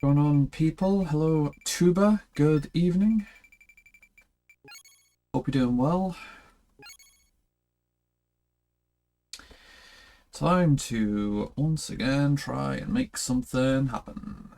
Going on, people? Hello, Tuba. Good evening. Hope you're doing well. Time to once again try and make something happen.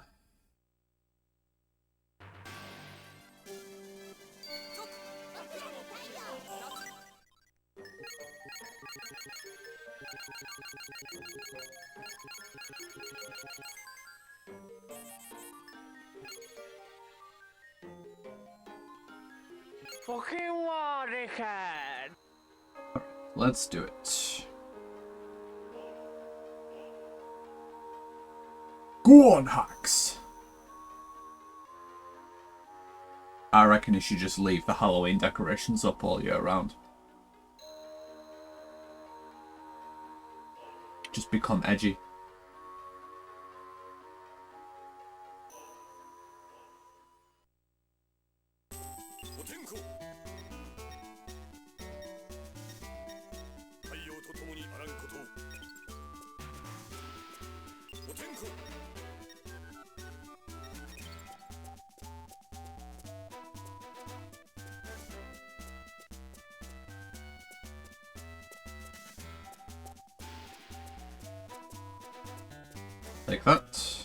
Let's do it. Go on, Hacks! I reckon you should just leave the Halloween decorations up all year round. Just become edgy. Like that.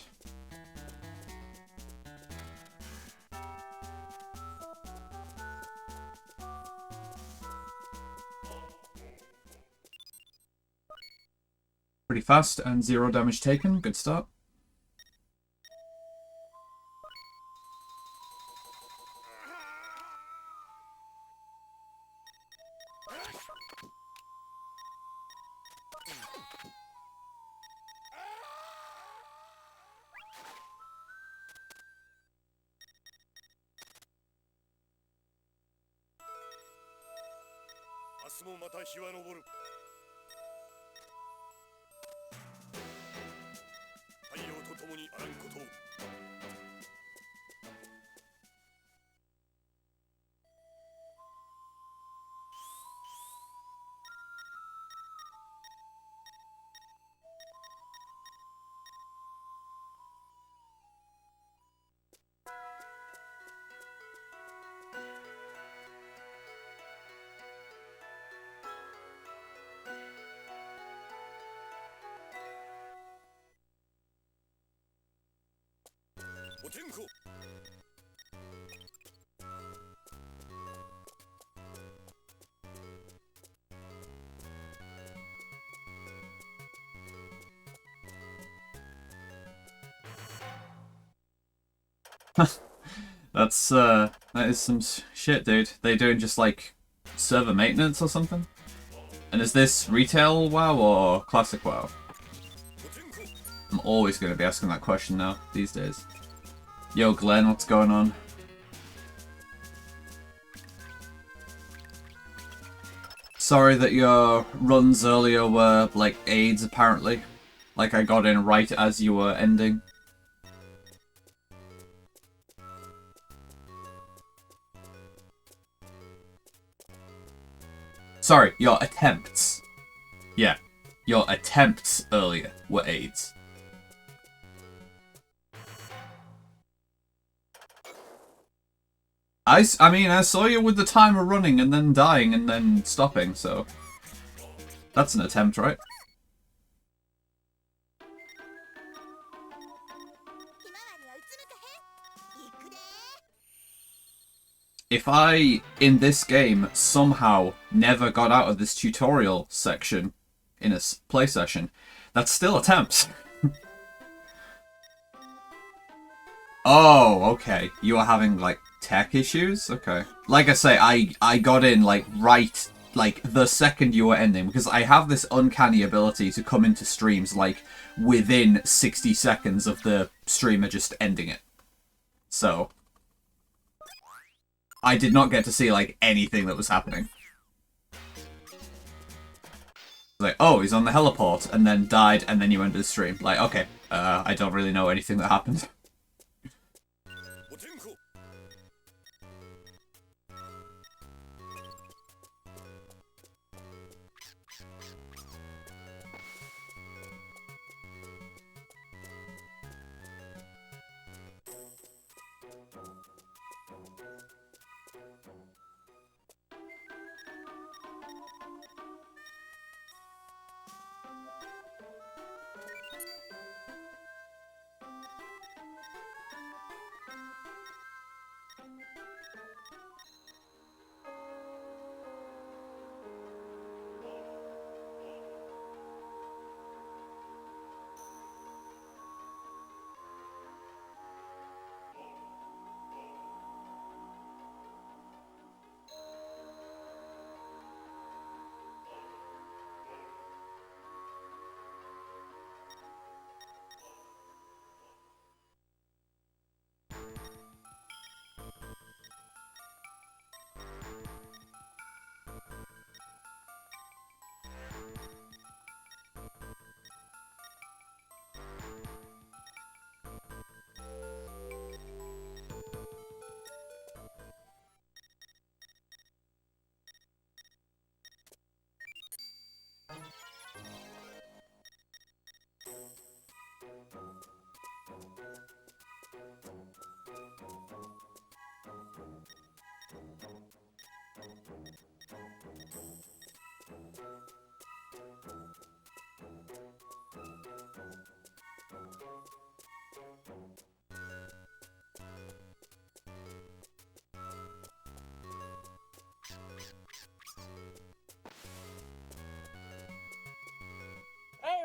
Pretty fast and 0 damage taken. Good start. That is some shit, dude. They doing just like server maintenance or something? And is this retail WoW or classic WoW? I'm always going to be asking that question now, these days. Yo, Glenn, what's going on? Sorry that your runs earlier were, like, aids, apparently. Like, I got in right as you were ending. Sorry, your attempts. Yeah, your attempts earlier were aids. I mean, I saw you with the timer running and then dying and then stopping, so... That's an attempt, right? If I, in this game, somehow never got out of this tutorial section in a play session, that's still attempts. Oh, okay. You are having, like, tech issues? Okay. Like I say, I got in, like, right, like, the second you were ending, because I have this uncanny ability to come into streams, like, within 60 seconds of the streamer just ending it. So, I did not get to see, like, anything that was happening. Like, oh, he's on the heliport, and then died, and then you ended the stream. Like, okay, I don't really know anything that happened.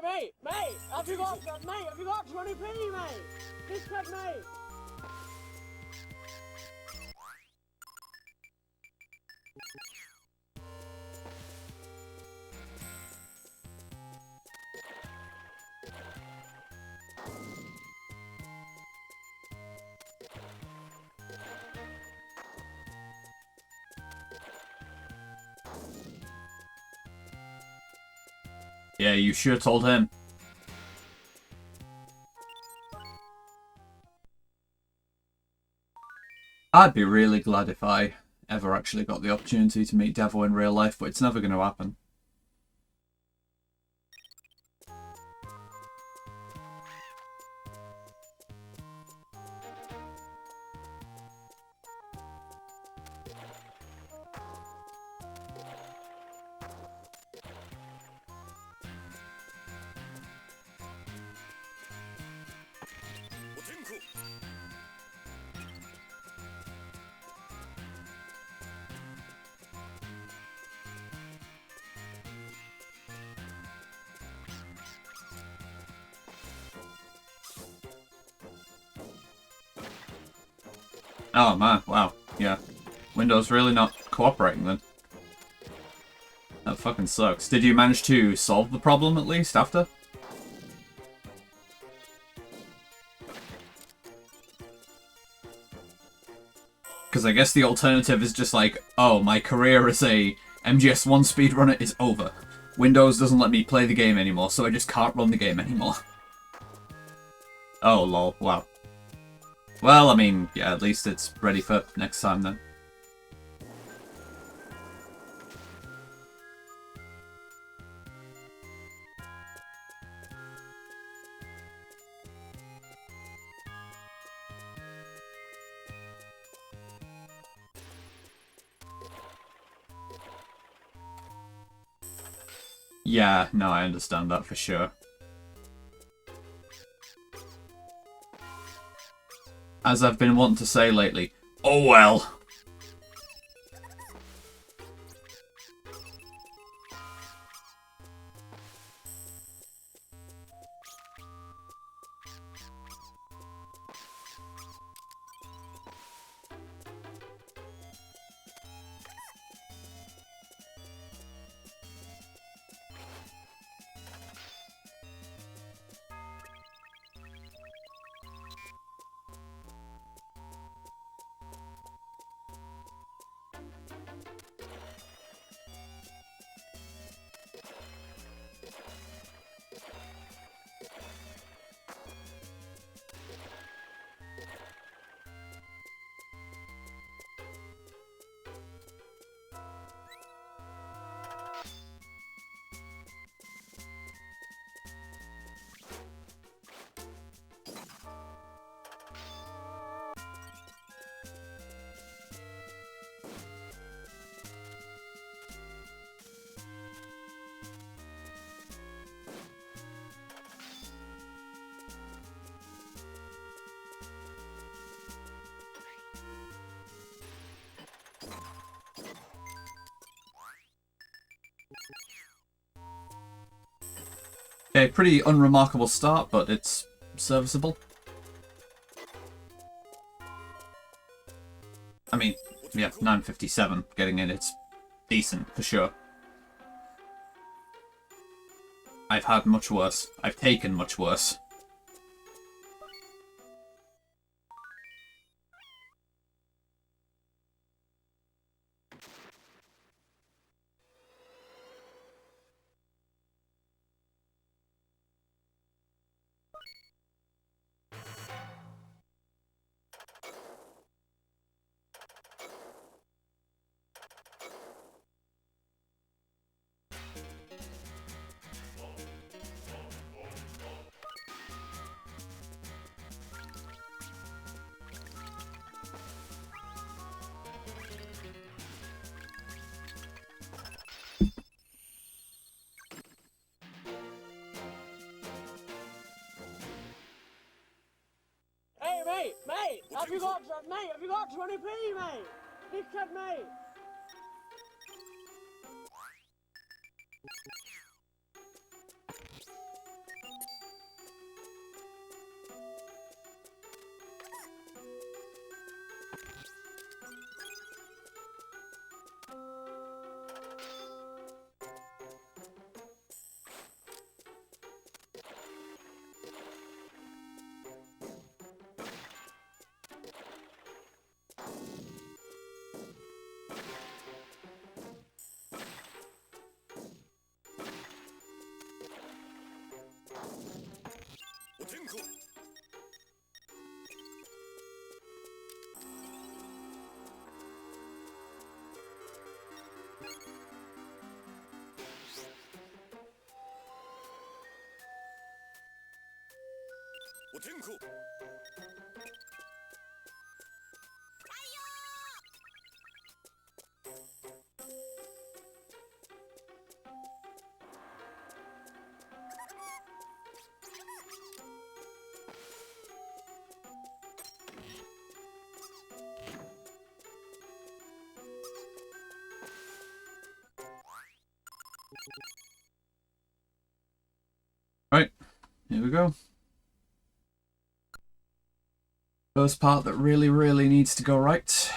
Hey, mate, have you got 20p, mate? Discount, mate. Yeah, you should have told him. I'd be really glad if I ever actually got the opportunity to meet Devo in real life, but it's never going to happen. Oh man, wow, yeah. Windows really not cooperating then. That fucking sucks. Did you manage to solve the problem at least after? Because I guess the alternative is just like, oh, my career as a MGS1 speedrunner is over. Windows doesn't let me play the game anymore, so I just can't run the game anymore. Oh, lol, wow. Well, I mean, yeah, at least it's ready for next time then. Yeah, no, I understand that for sure. As I've been wanting to say lately, oh well. Okay, pretty unremarkable start, but it's serviceable. I mean, yeah, 957 getting in, it's decent for sure. I've had much worse. I've taken much worse. have you got 20p, mate? Dickhead, mate. Right, here we go. First part that really, really needs to go right.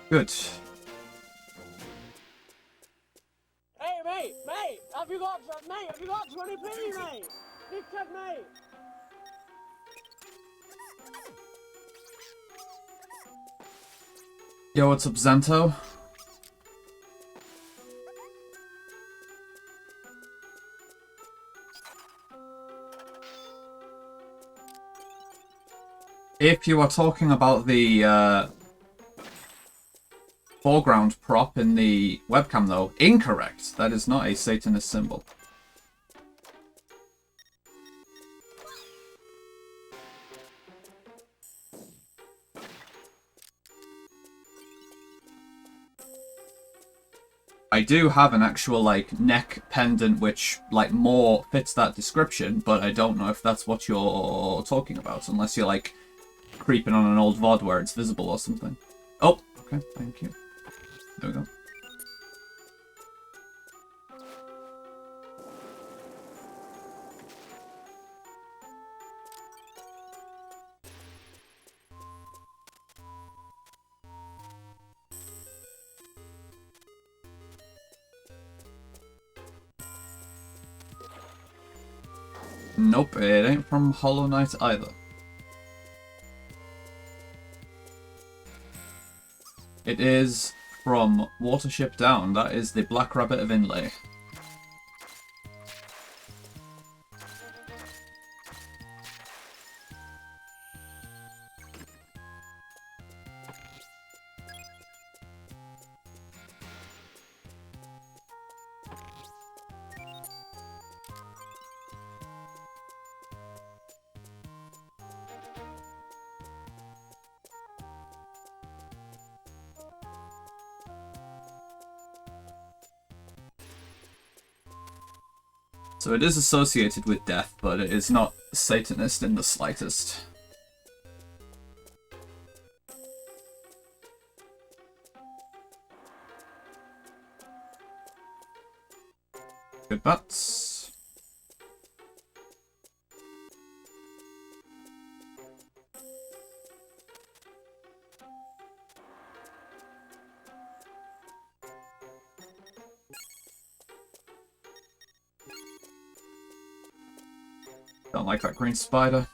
Good. Hey, mate, have you got 20p, mate? Dickhead, mate. Yo, what's up, Zanto? If you are talking about the foreground prop in the webcam, though, incorrect. That is not a Satanist symbol. I do have an actual, like, neck pendant which, like, more fits that description, but I don't know if that's what you're talking about, unless you're, like, creeping on an old VOD where it's visible or something. Oh, okay, thank you. There we go. Nope, it ain't from Hollow Knight either. It is from Watership Down. That is the Black Rabbit of Inlay. So it is associated with death, but it is not Satanist in the slightest. Good bats. Don't like that green spider.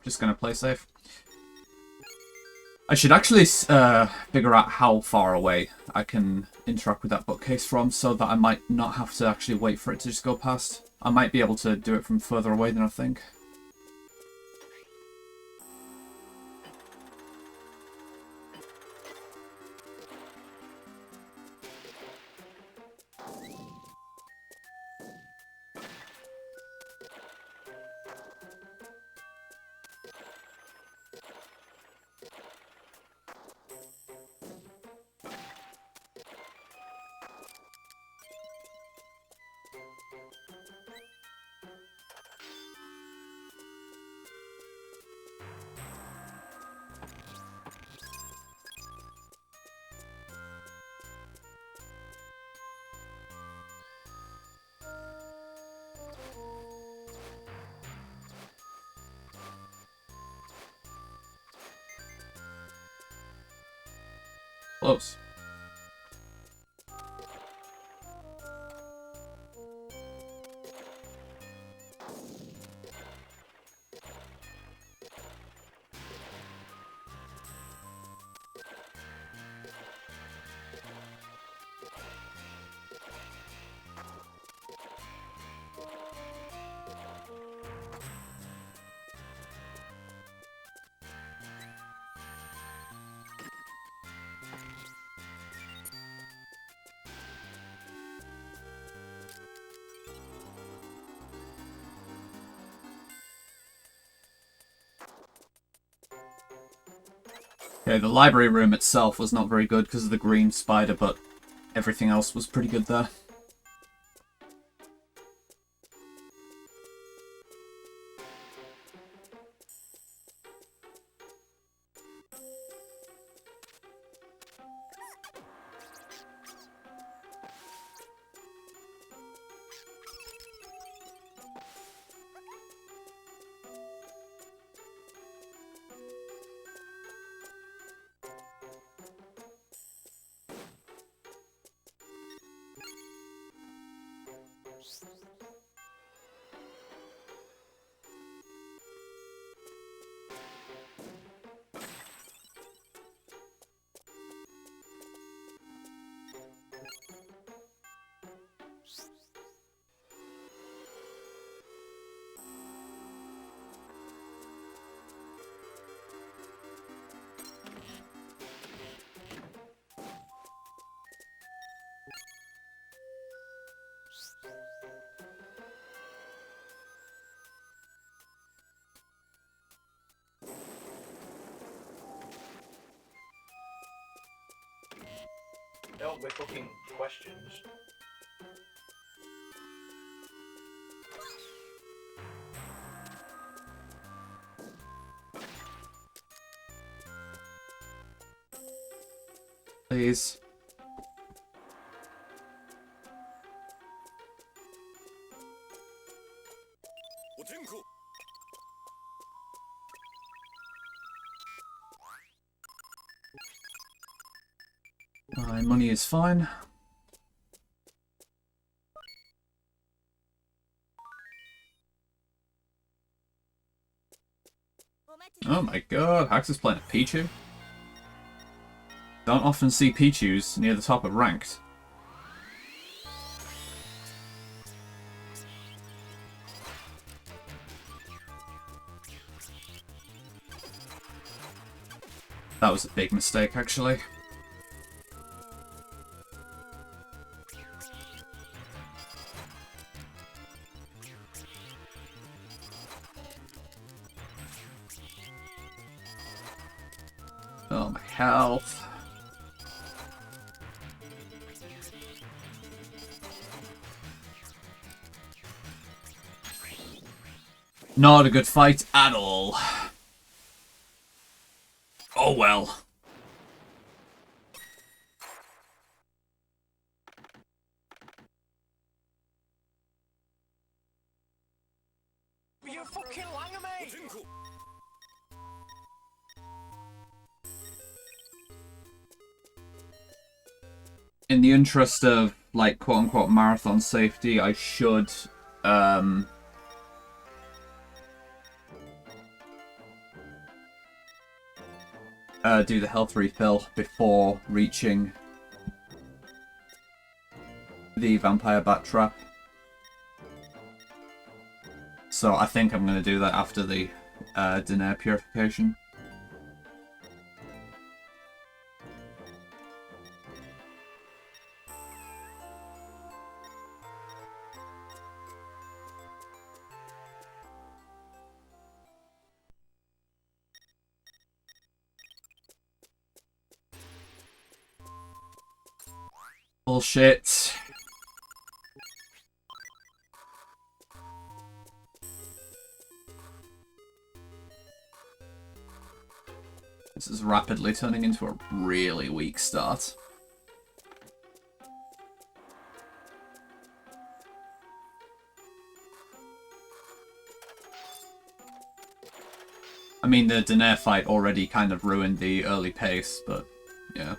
Just gonna play safe. I should actually figure out how far away I can interact with that bookcase from, so that I might not have to actually wait for it to just go past. I might be able to do it from further away than I think. Close. Okay, the library room itself was not very good because of the green spider, but everything else was pretty good there. No, we're booking questions. Please. My money is fine. Oh my god, Hax is playing a Pichu. Don't often see Pichus near the top of ranked. That was a big mistake, actually. Oh, my health. Not a good fight at all. Oh well. You fucking liar, mate! In the interest of, like, quote-unquote marathon safety, I should, do the health refill before reaching the vampire bat trap. So I think I'm going to do that after the Danae purification. Bullshit. This is rapidly turning into a really weak start. I mean, the Danae fight already kind of ruined the early pace, but yeah.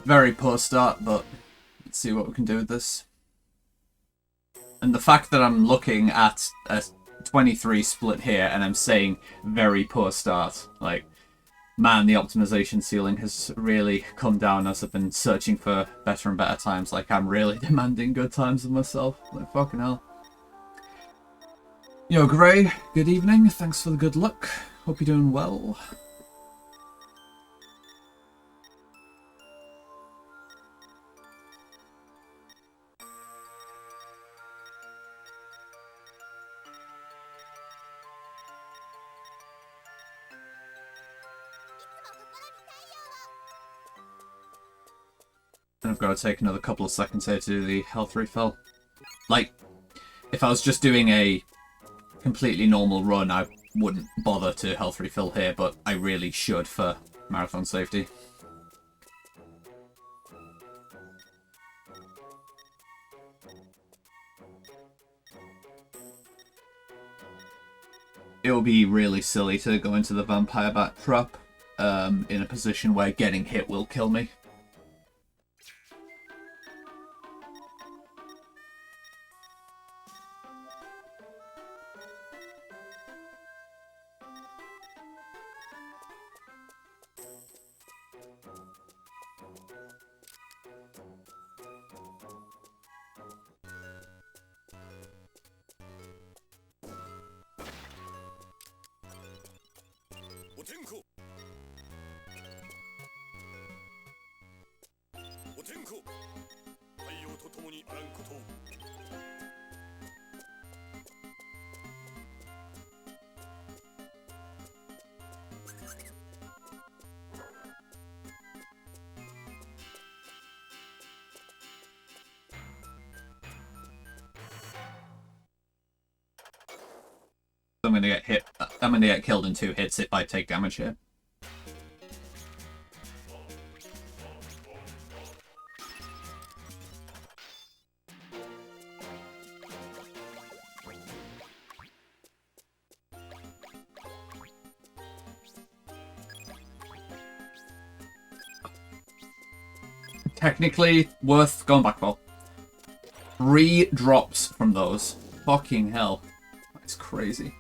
Very poor start, but let's see what we can do with this. And the fact that I'm looking at a 23 split here and I'm saying very poor start, like, man, the optimization ceiling has really come down as I've been searching for better and better times. Like, I'm really demanding good times of myself. Like, fucking hell. Yo, Gray, good evening. Thanks for the good luck. Hope you're doing well. And I've got to take another couple of seconds here to do the health refill. Like, if I was just doing a completely normal run, I wouldn't bother to health refill here, but I really should for marathon safety. It would be really silly to go into the vampire bat trap in a position where getting hit will kill me. I'm gonna get hit. I'm gonna get killed in 2 hits if I take damage here. Technically worth going back for. 3 drops from those. Fucking hell. That's crazy.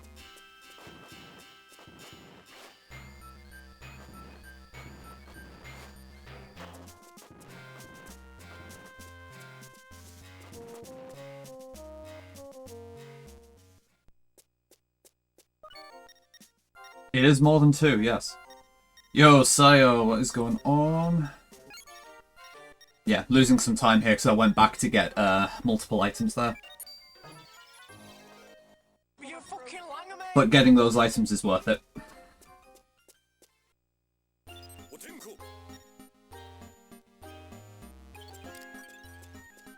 It is more than 2, yes. Yo, Sayo, what is going on? Yeah, losing some time here because I went back to get multiple items there. But getting those items is worth it.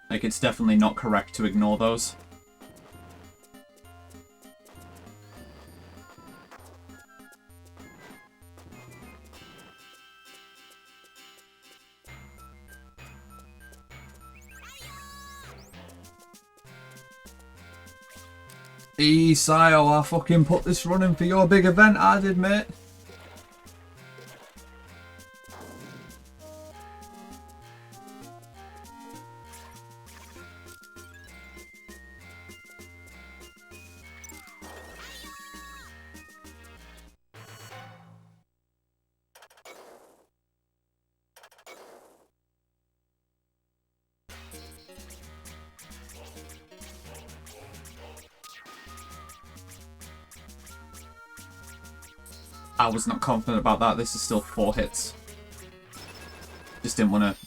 Like, it's definitely not correct to ignore those. Sayo, I fucking put this running for your big event, I did, mate. I was not confident about that. This is still 4 hits. Just didn't want to...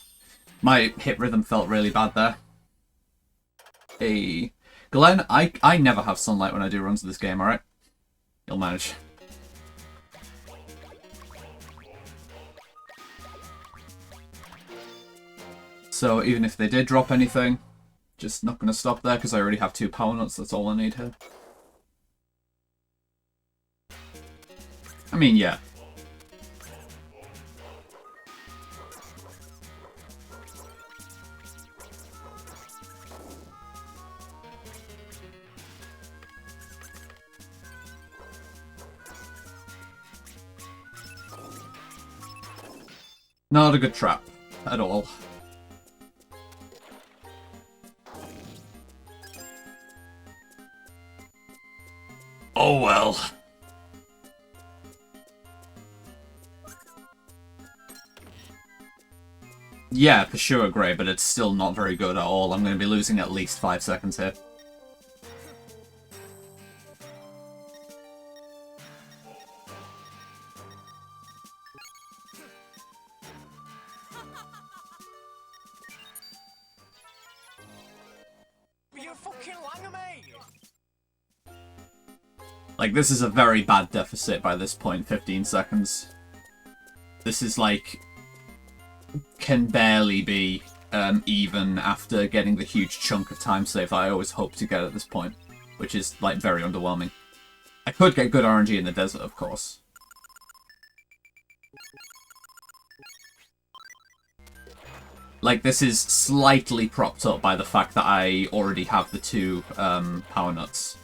My hit rhythm felt really bad there. Hey. Glenn, I never have sunlight when I do runs of this game, alright? You'll manage. So even if they did drop anything, just not going to stop there because I already have 2 power nuts. That's all I need here. I mean, yeah. Not a good trap at all. Oh well. Yeah, for sure, Grey, but it's still not very good at all. I'm going to be losing at least 5 seconds here. Like, this is a very bad deficit by this point, 15 seconds. This is like... can barely be even after getting the huge chunk of time save that I always hope to get at this point, which is, like, very underwhelming. I could get good RNG in the desert, of course. Like, this is slightly propped up by the fact that I already have the 2 power nuts.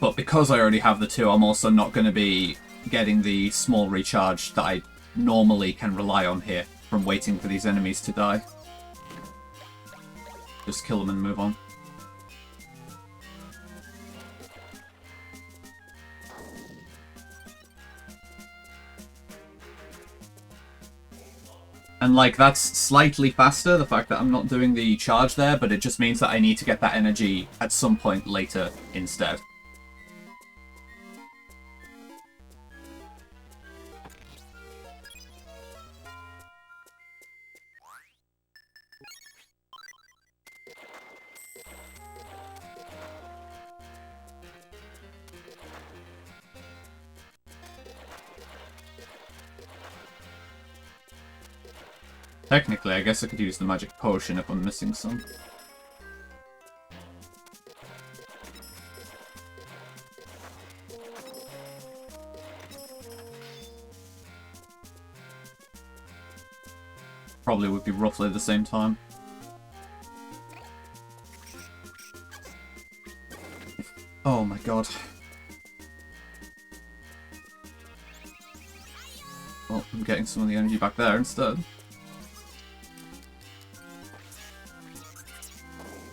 But because I already have the 2, I'm also not going to be getting the small recharge that I normally can rely on here from waiting for these enemies to die. Just kill them and move on. And, like, that's slightly faster, the fact that I'm not doing the charge there, but it just means that I need to get that energy at some point later instead. Technically, I guess I could use the magic potion if I'm missing some. Probably would be roughly the same time. Oh my god. Well, I'm getting some of the energy back there instead.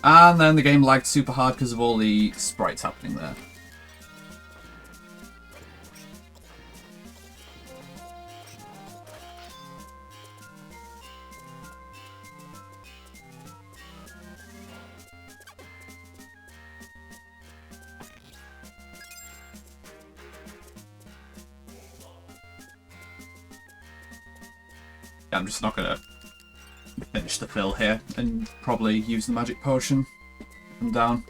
And then the game lagged super hard because of all the sprites happening there. I'm just not gonna finish the fill here and probably use the magic potion from down.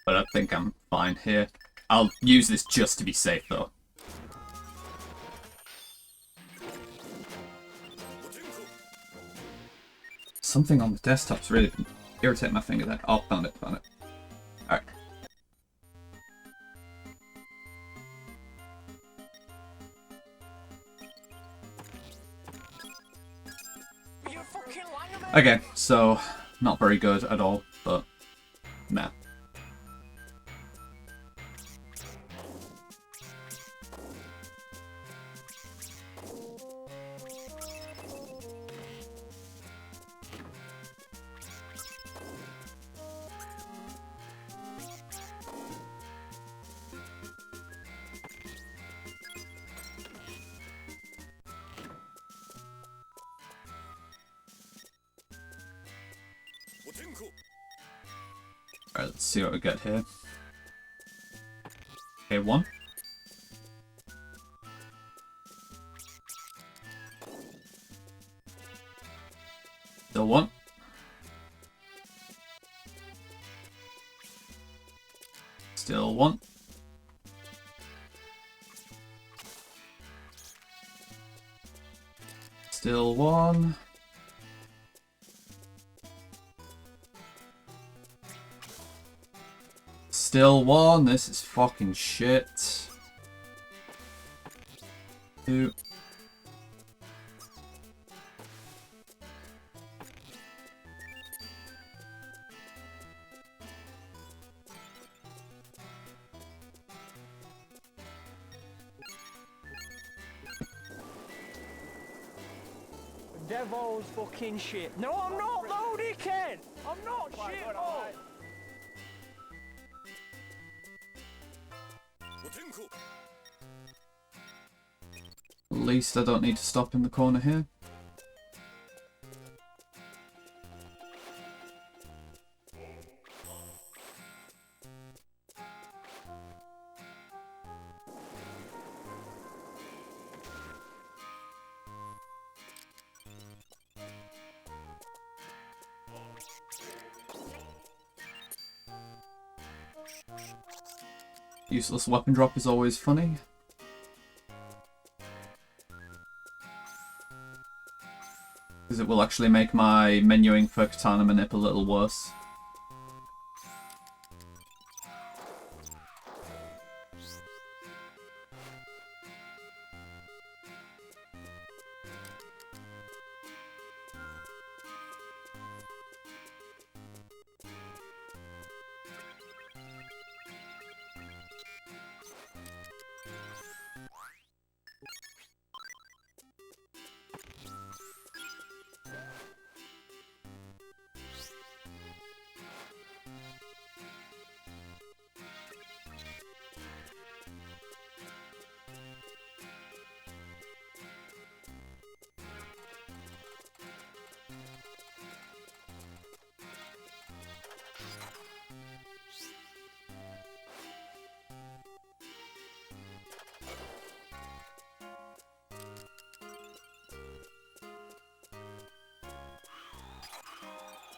But I think I'm fine here. I'll use this just to be safe, though. Something on the desktop's really irritating my finger there. Oh, found it, found it. Alright. Okay, so not very good at all, but nah. Alright, let's see what we get here. Okay, 1. Still 1. Still 1. Still 1. Still 1. This is fucking shit. 2. Devil's fucking shit. No, I'm not, though, dickhead! I'm not shit, oh! At least I don't need to stop in the corner here. Useless weapon drop is always funny. Because it will actually make my menuing for Katana Manip a little worse.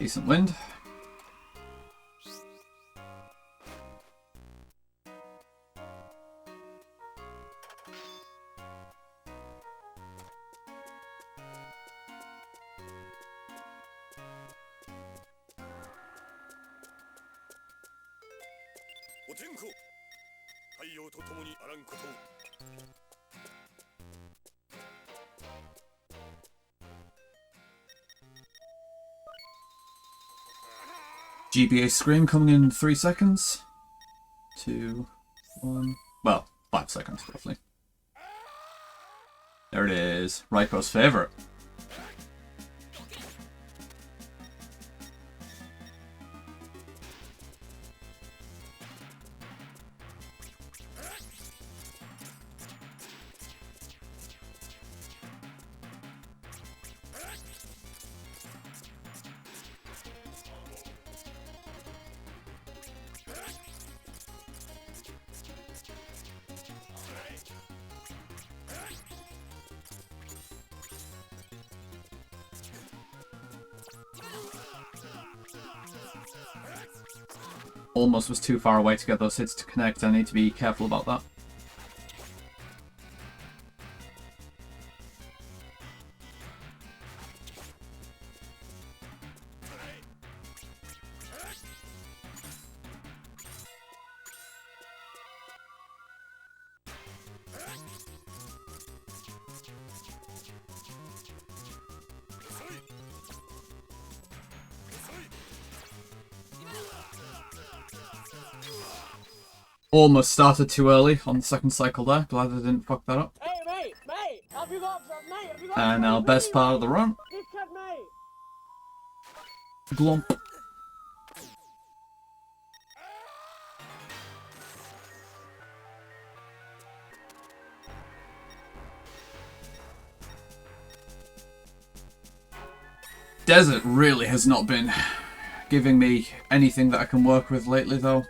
Decent wind. GBA Scream coming in 3 seconds. 2, 1. Well, 5 seconds, roughly. There it is. Raiko's favorite. Almost was too far away to get those hits to connect. I need to be careful about that. Almost started too early on the second cycle there. Glad I didn't fuck that up. Hey, mate, have you got some, mate? Have you got And now best part of the run. This kid, mate. Glump. Desert really has not been giving me anything that I can work with lately, though.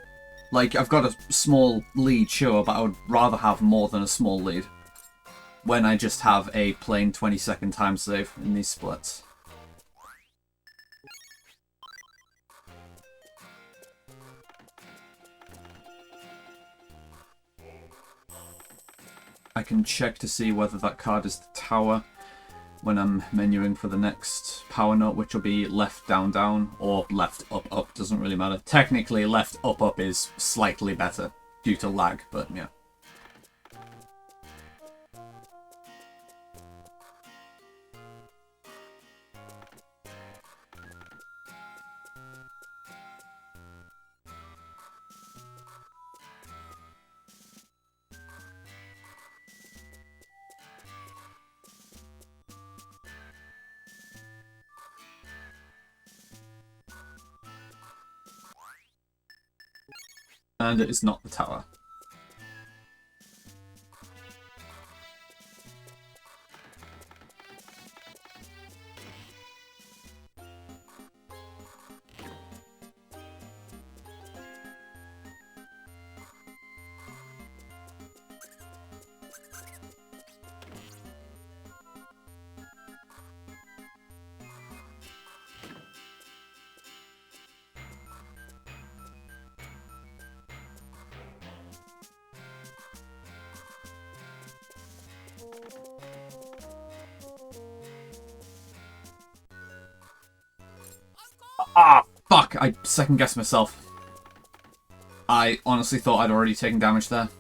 Like, I've got a small lead, sure, but I would rather have more than a small lead when I just have a plain 20-second time save in these splits. I can check to see whether that card is the tower when I'm menuing for the next power note, which will be left down down or left up up, doesn't really matter. Technically left up up is slightly better due to lag, but yeah. And it is not the tower. Ah, fuck! I second-guessed myself. I honestly thought I'd already taken damage there.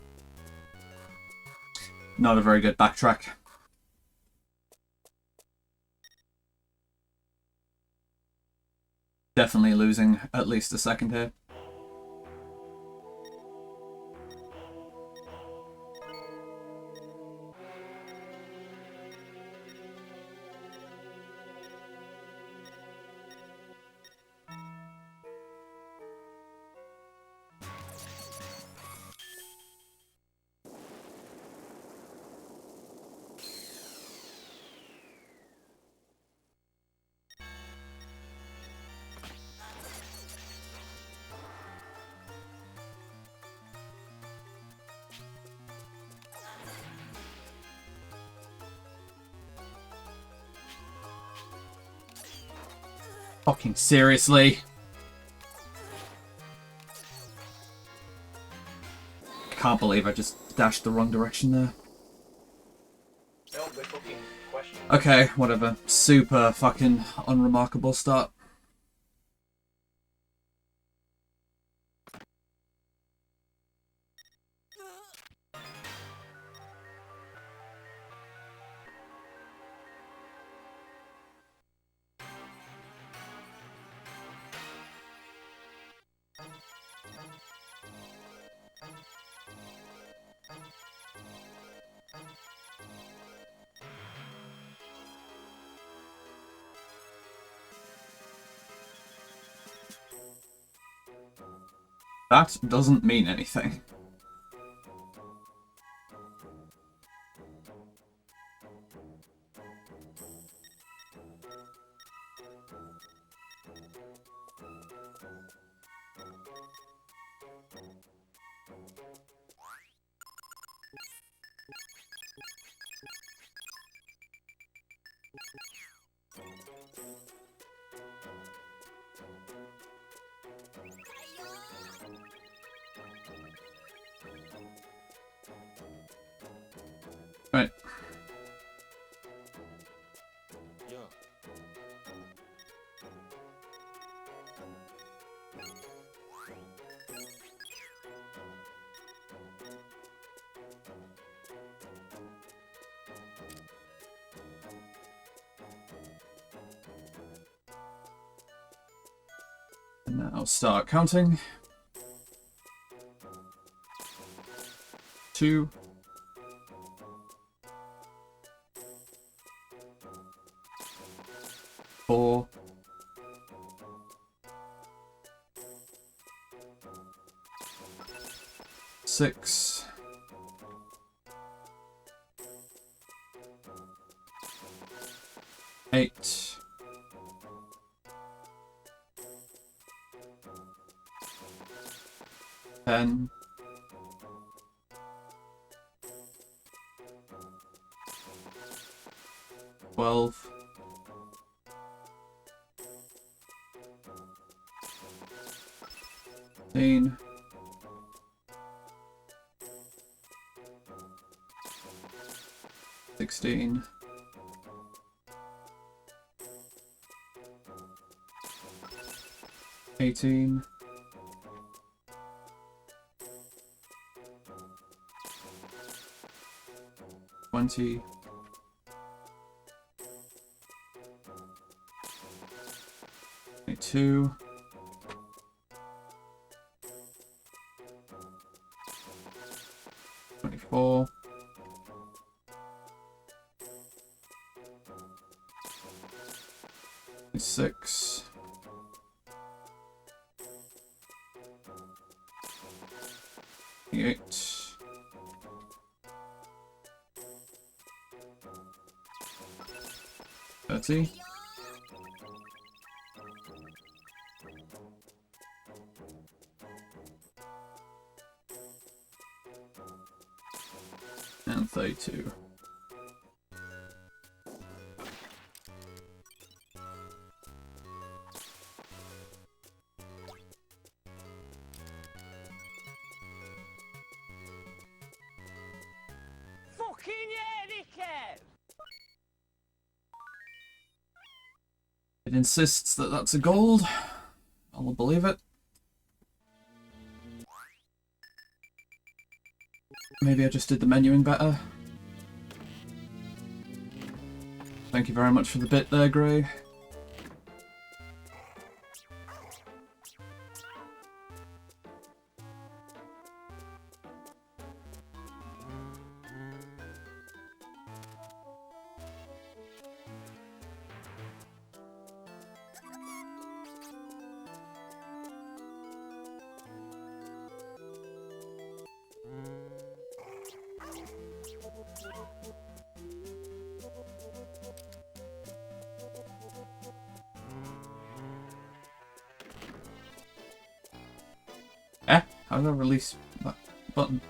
Not a very good backtrack. Definitely losing at least a second here. Fucking seriously. Can't believe I just dashed the wrong direction there. No, we're fucking questions. Okay, whatever. Super fucking unremarkable start. That doesn't mean anything. Right. And now start counting. 2. 4. 6. 8. 10. 12. 13. 16. 18. 20. 22. 24. 26. 28. 30. 32. Fucking yeah, dickhead! It insists that that's a gold. I'll believe it. Maybe I just did the menuing better. Thank you very much for the bit there, Gray. How do I release that button?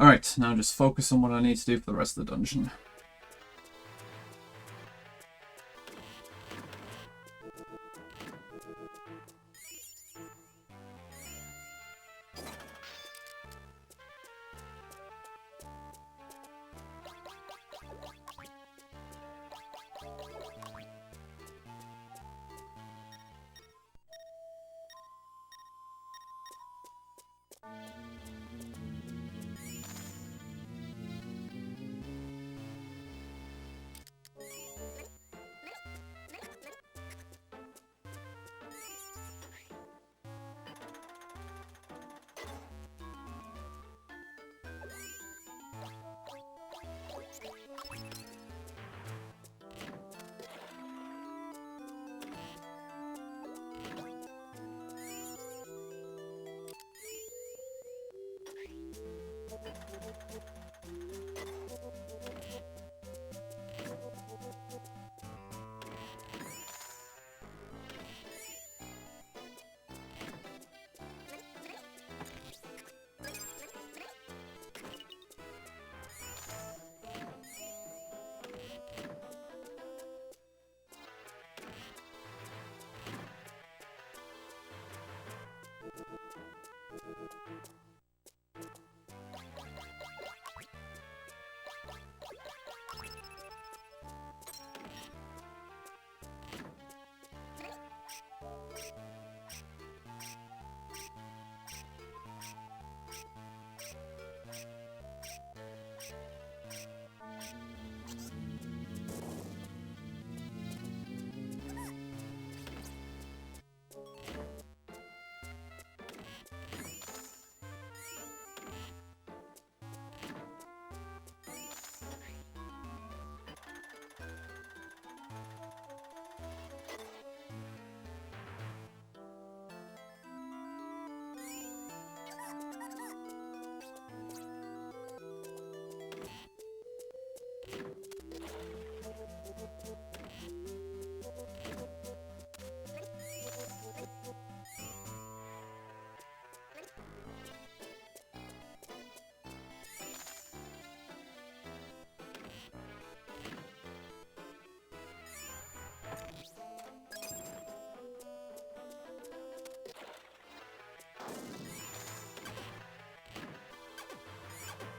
Alright, now just focus on what I need to do for the rest of the dungeon.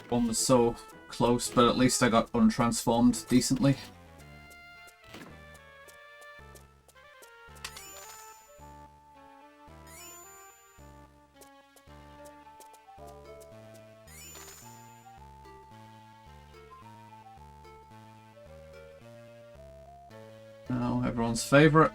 One was so close, but at least I got untransformed decently. Now everyone's favourite.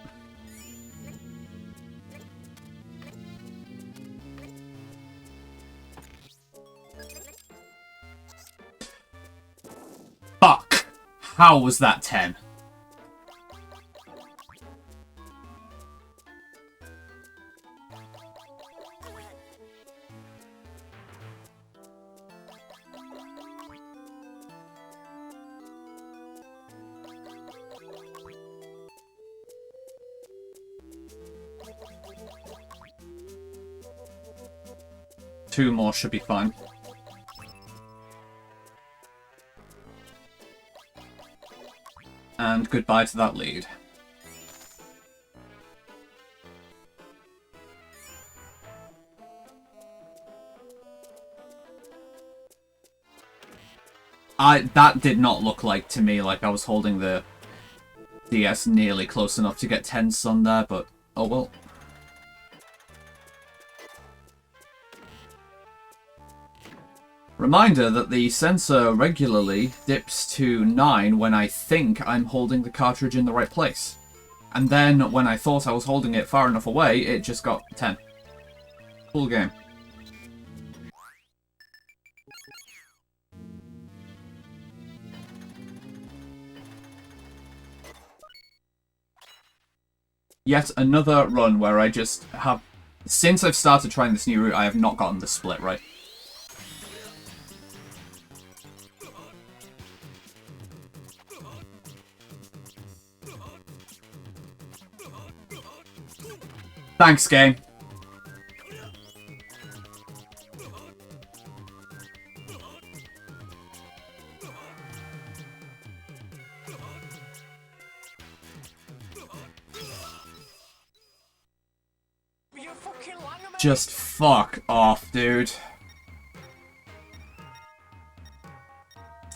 Fuck! How was that 10? Two more should be fine. And goodbye to that lead. That did not look like to me like I was holding the DS nearly close enough to get 10 sun there, but oh well. Reminder that the sensor regularly dips to 9 when I think I'm holding the cartridge in the right place. And then when I thought I was holding it far enough away, it just got 10. Cool game. Yet another run where I just have... Since I've started trying this new route, I have not gotten the split right. Thanks, game. Just fuck off, dude.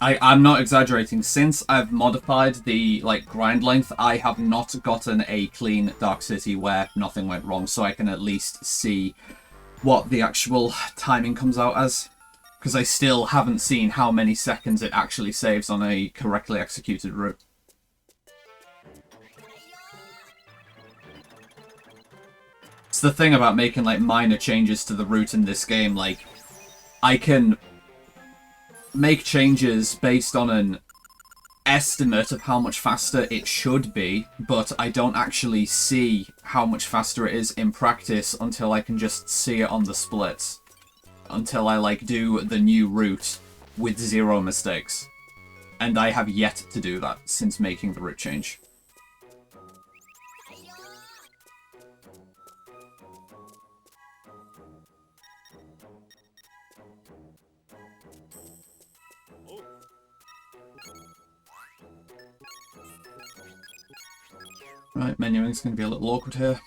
I'm not exaggerating. Since I've modified the, like, grind length, I have not gotten a clean Dark City where nothing went wrong, so I can at least see what the actual timing comes out as. Because I still haven't seen how many seconds it actually saves on a correctly executed route. It's the thing about making, like, minor changes to the route in this game, like, I can make changes based on an estimate of how much faster it should be, but I don't actually see how much faster it is in practice until I can just see it on the splits. Until I, like, do the new route with 0 mistakes. And I have yet to do that since making the route change. Right, menuing's going to be a little awkward here.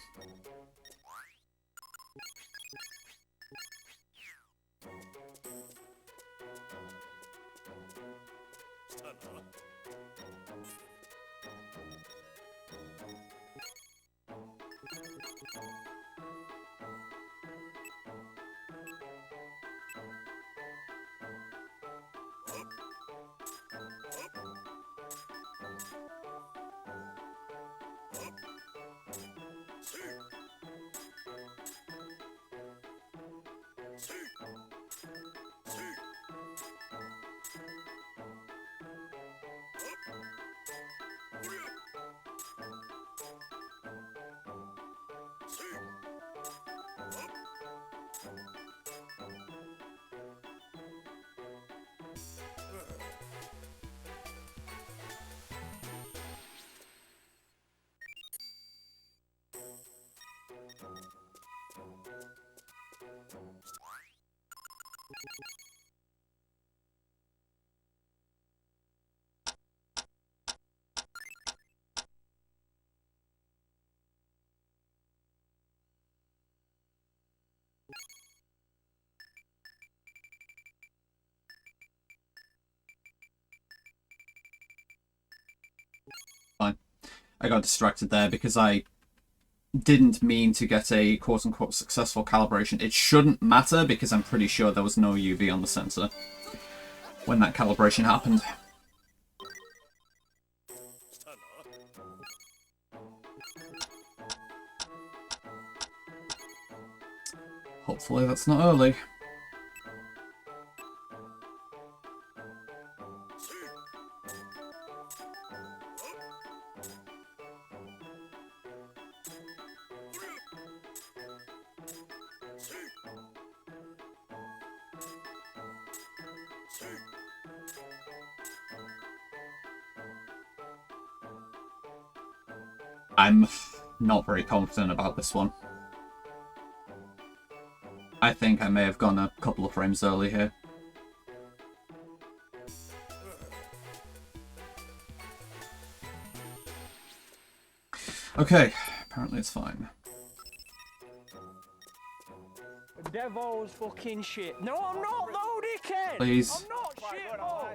Fine. I got distracted there because I didn't mean to get a quote-unquote successful calibration. It shouldn't matter because I'm pretty sure there was no UV on the sensor when that calibration happened. Hopefully that's not early. I'm not very confident about this one. I think I may have gone a couple of frames early here. Okay, apparently it's fine. Devil's fucking shit. No, I'm not, though, dickhead! Please. I'm not shit, bro!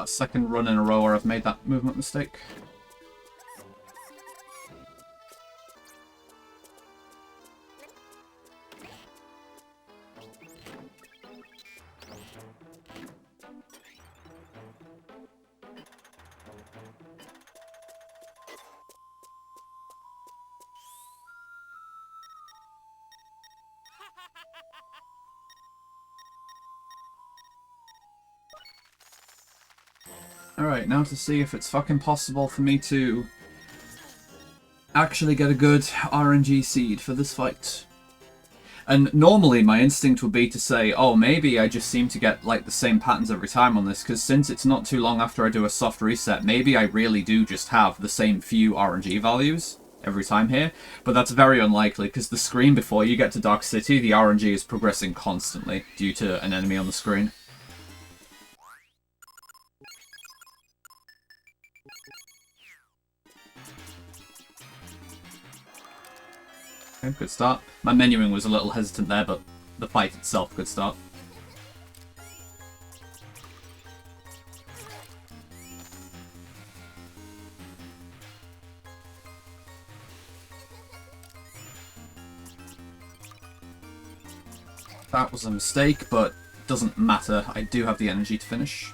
Second run in a row where I've made that movement mistake. Alright, now to see if it's fucking possible for me to actually get a good RNG seed for this fight. And normally my instinct would be to say, oh, maybe I just seem to get like the same patterns every time on this, because since it's not too long after I do a soft reset, maybe I really do just have the same few RNG values every time here. But that's very unlikely, because the screen before you get to Dark City, the RNG is progressing constantly due to an enemy on the screen. Okay, good start. My menuing was a little hesitant there, but the fight itself, good start. That was a mistake, but doesn't matter. I do have the energy to finish.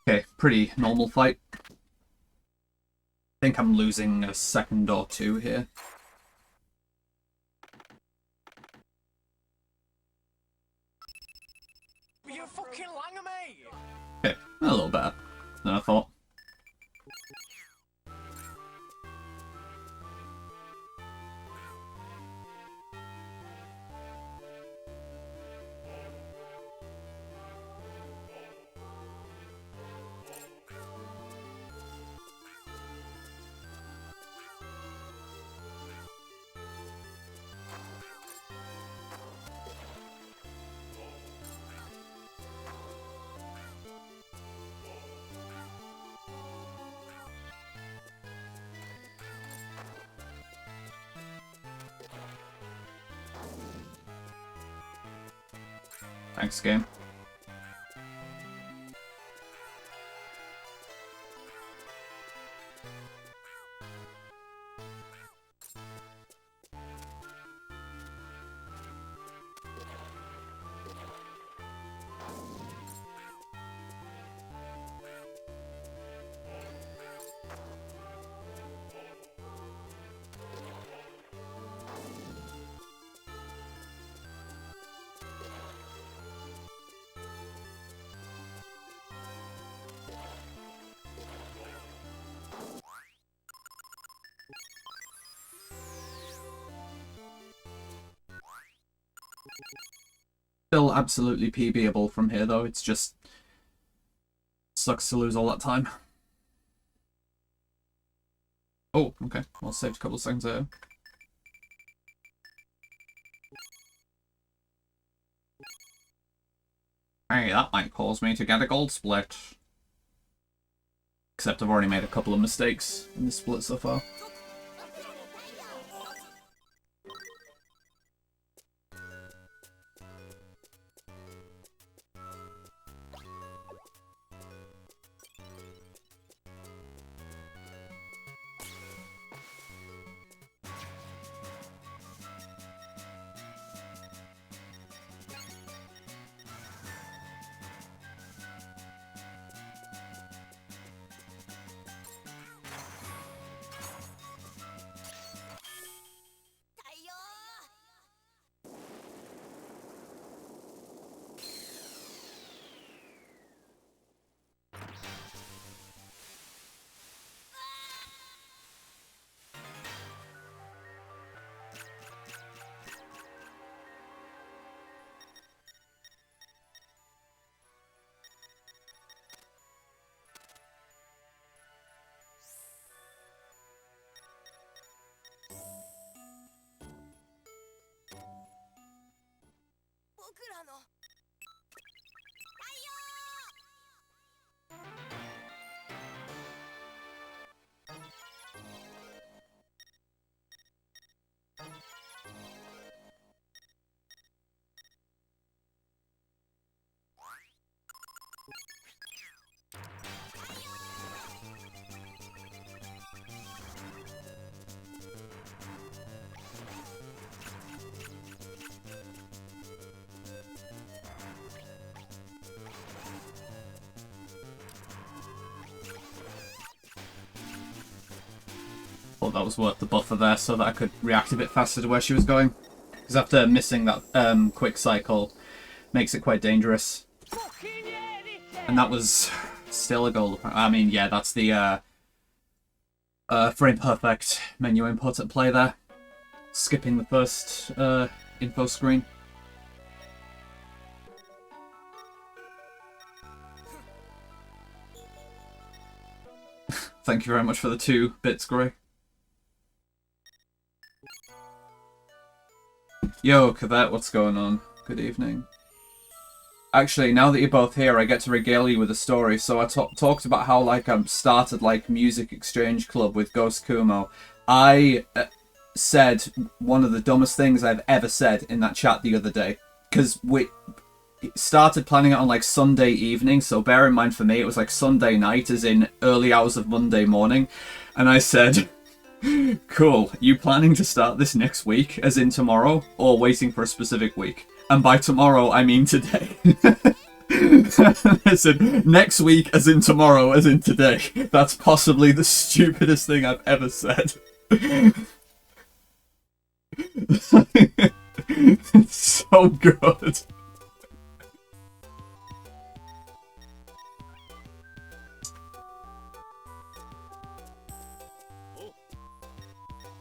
Okay, pretty normal fight. I think I'm losing a second or two here. You fucking langer, mate! Okay, a little better than I thought. Thanks, game. Still absolutely PBable from here, though. It's just sucks to lose all that time. Oh, okay. Well, saved a couple of seconds there. Hey, that might cause me to get a gold split. Except I've already made a couple of mistakes in this split so far. thought that was worth the buffer there so that I could react a bit faster to where she was going. Because after missing that quick cycle, makes it quite dangerous. And that was still a goal. I mean, yeah, that's the frame perfect menu input at play there. Skipping the first info screen. Thank you very much for the 2 bits, Grey. Yo, Cadet, what's going on? Good evening. Actually, now that you're both here, I get to regale you with a story. So I talked about how, like, I started, like, Music Exchange Club with Ghost Kumo. I said one of the dumbest things I've ever said in that chat the other day. Because we started planning it on, like, Sunday evening. So bear in mind, for me, it was, like, Sunday night, as in early hours of Monday morning. And I said... Cool, you planning to start this next week, as in tomorrow, or waiting for a specific week? And by tomorrow, I mean today. I said, next week, as in tomorrow, as in today. That's possibly the stupidest thing I've ever said. It's so good.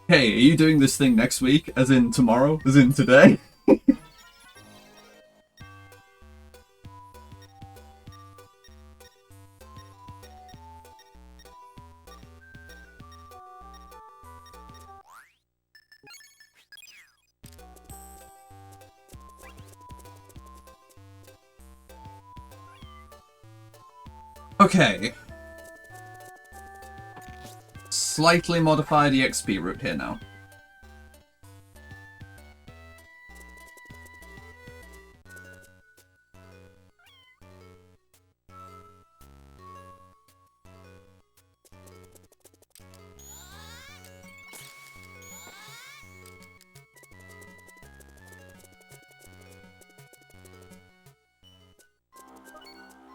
Hey, are you doing this thing next week, as in tomorrow, as in today? Okay. Slightly modified EXP route here now.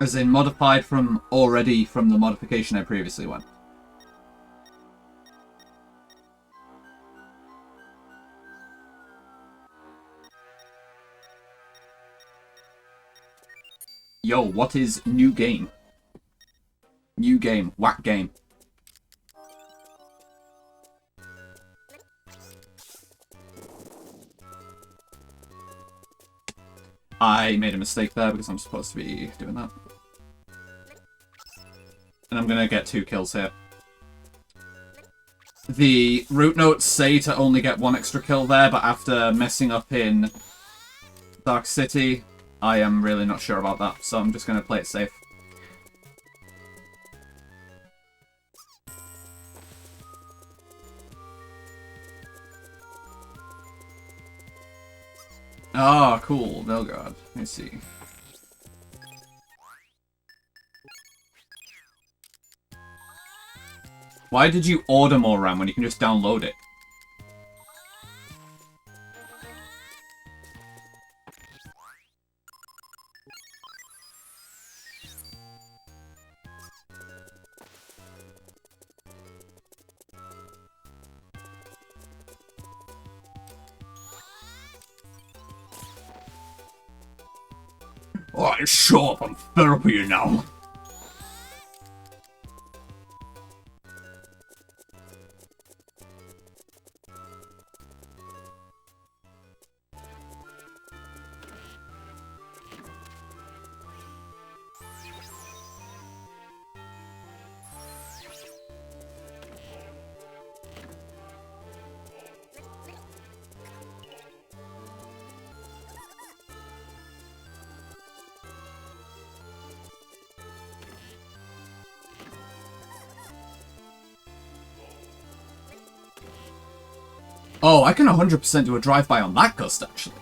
As in modified from already from the modification I previously went. Yo, what is new game? New game. Whack game. I made a mistake there because I'm supposed to be doing that. And I'm gonna get 2 kills here. The route notes say to only get 1 extra kill there, but after messing up in Dark City, I am really not sure about that, so I'm just gonna play it safe. Ah, cool. Belgrade. I see. Why did you order more RAM when you can just download it? Alright, shut up, I'm fed up with you now. Oh, I can 100% do a drive-by on that gust, actually.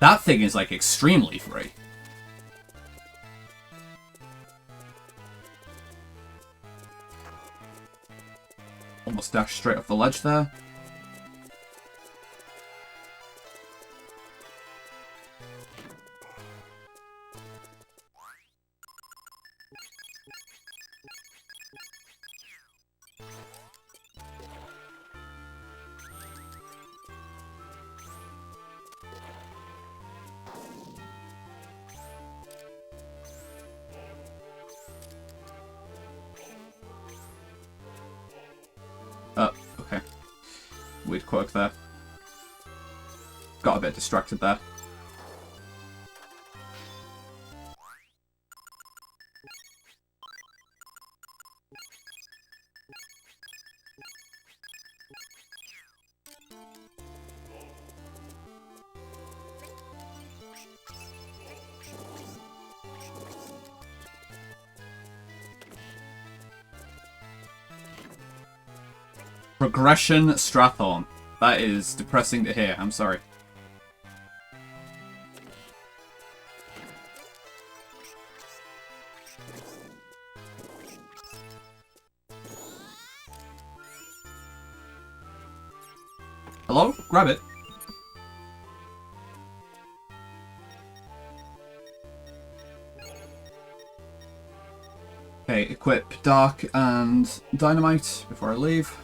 That thing is, like, extremely free. Almost dashed straight off the ledge there. weird quirk there. Got a bit distracted there. Progression Strathorn. That is depressing to hear, I'm sorry. Hello? Grab it. Okay, equip Dark and Dynamite before I leave.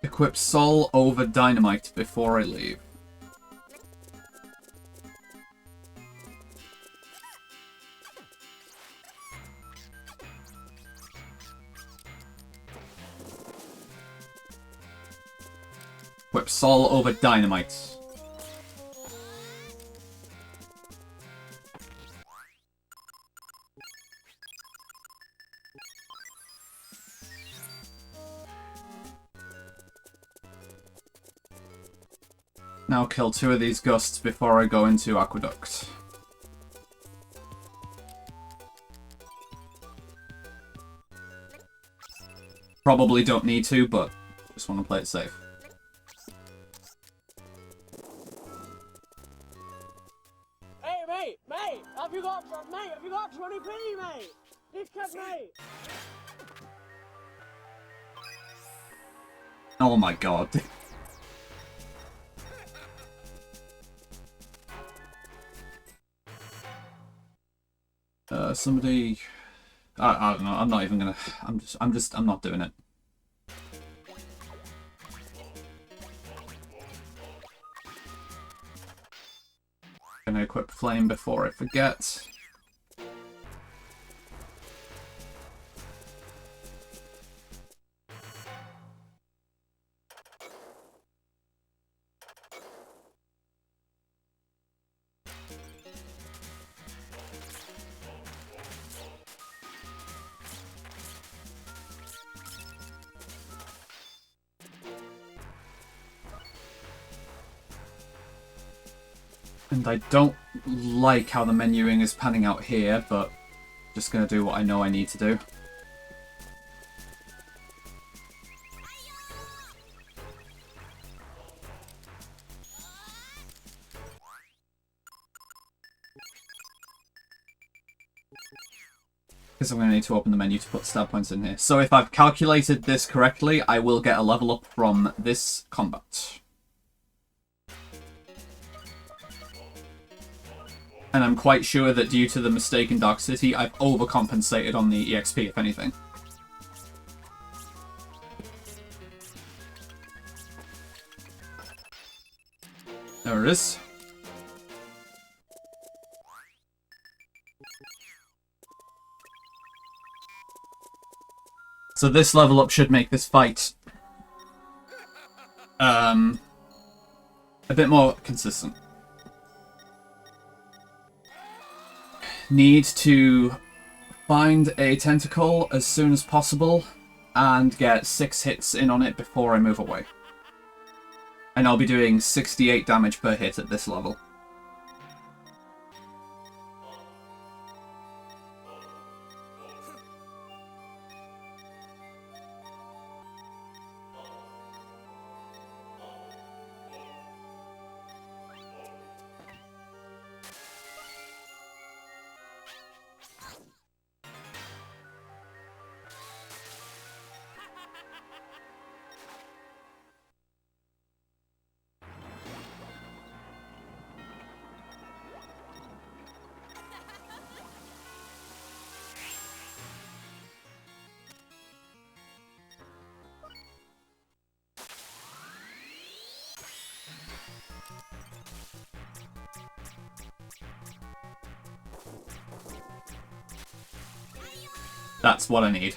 Equip Sol over Dynamite before I leave. Equip Sol over Dynamite. Now kill 2 of these gusts before I go into Aqueduct. Probably don't need to, but just want to play it safe. Hey, mate, have you got 20p, mate? This kid, mate. Oh my god. Somebody... I don't know, I'm not even gonna... I'm not doing it. Gonna equip Flame before I forget. And I don't like how the menuing is panning out here, but just gonna do what I know I need to do. Because I'm going to need to open the menu to put stab points in here. So if I've calculated this correctly, I will get a level up from this combat. And I'm quite sure that due to the mistake in Dark City, I've overcompensated on the EXP, if anything. There it is. So this level up should make this fight a bit more consistent. Need to find a tentacle as soon as possible and get 6 hits in on it before I move away. And I'll be doing 68 damage per hit at this level. That's what I need.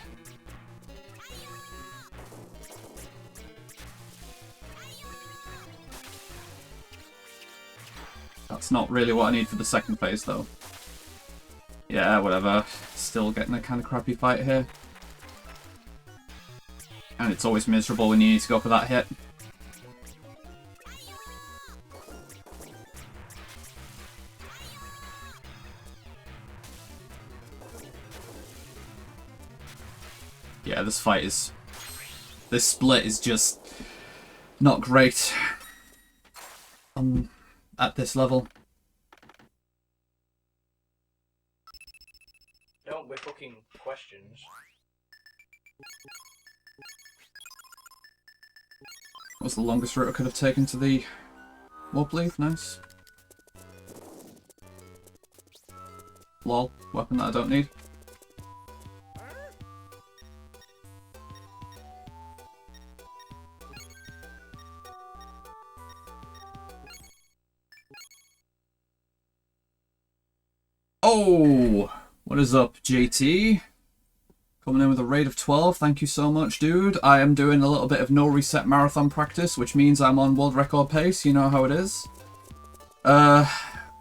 That's not really what I need for the second phase, though. Yeah, whatever. Still getting a kind of crappy fight here. And it's always miserable when you need to go for that hit. Yeah, this fight is... This split is just not great at this level. Don't be fucking questions. What was the longest route I could have taken to the wobbly? Nice. Lol, weapon that I don't need. Oh! What is up, JT? Coming in with a rate of 12, thank you so much, dude. I am doing a little bit of no reset marathon practice, which means I'm on world record pace, you know how it is.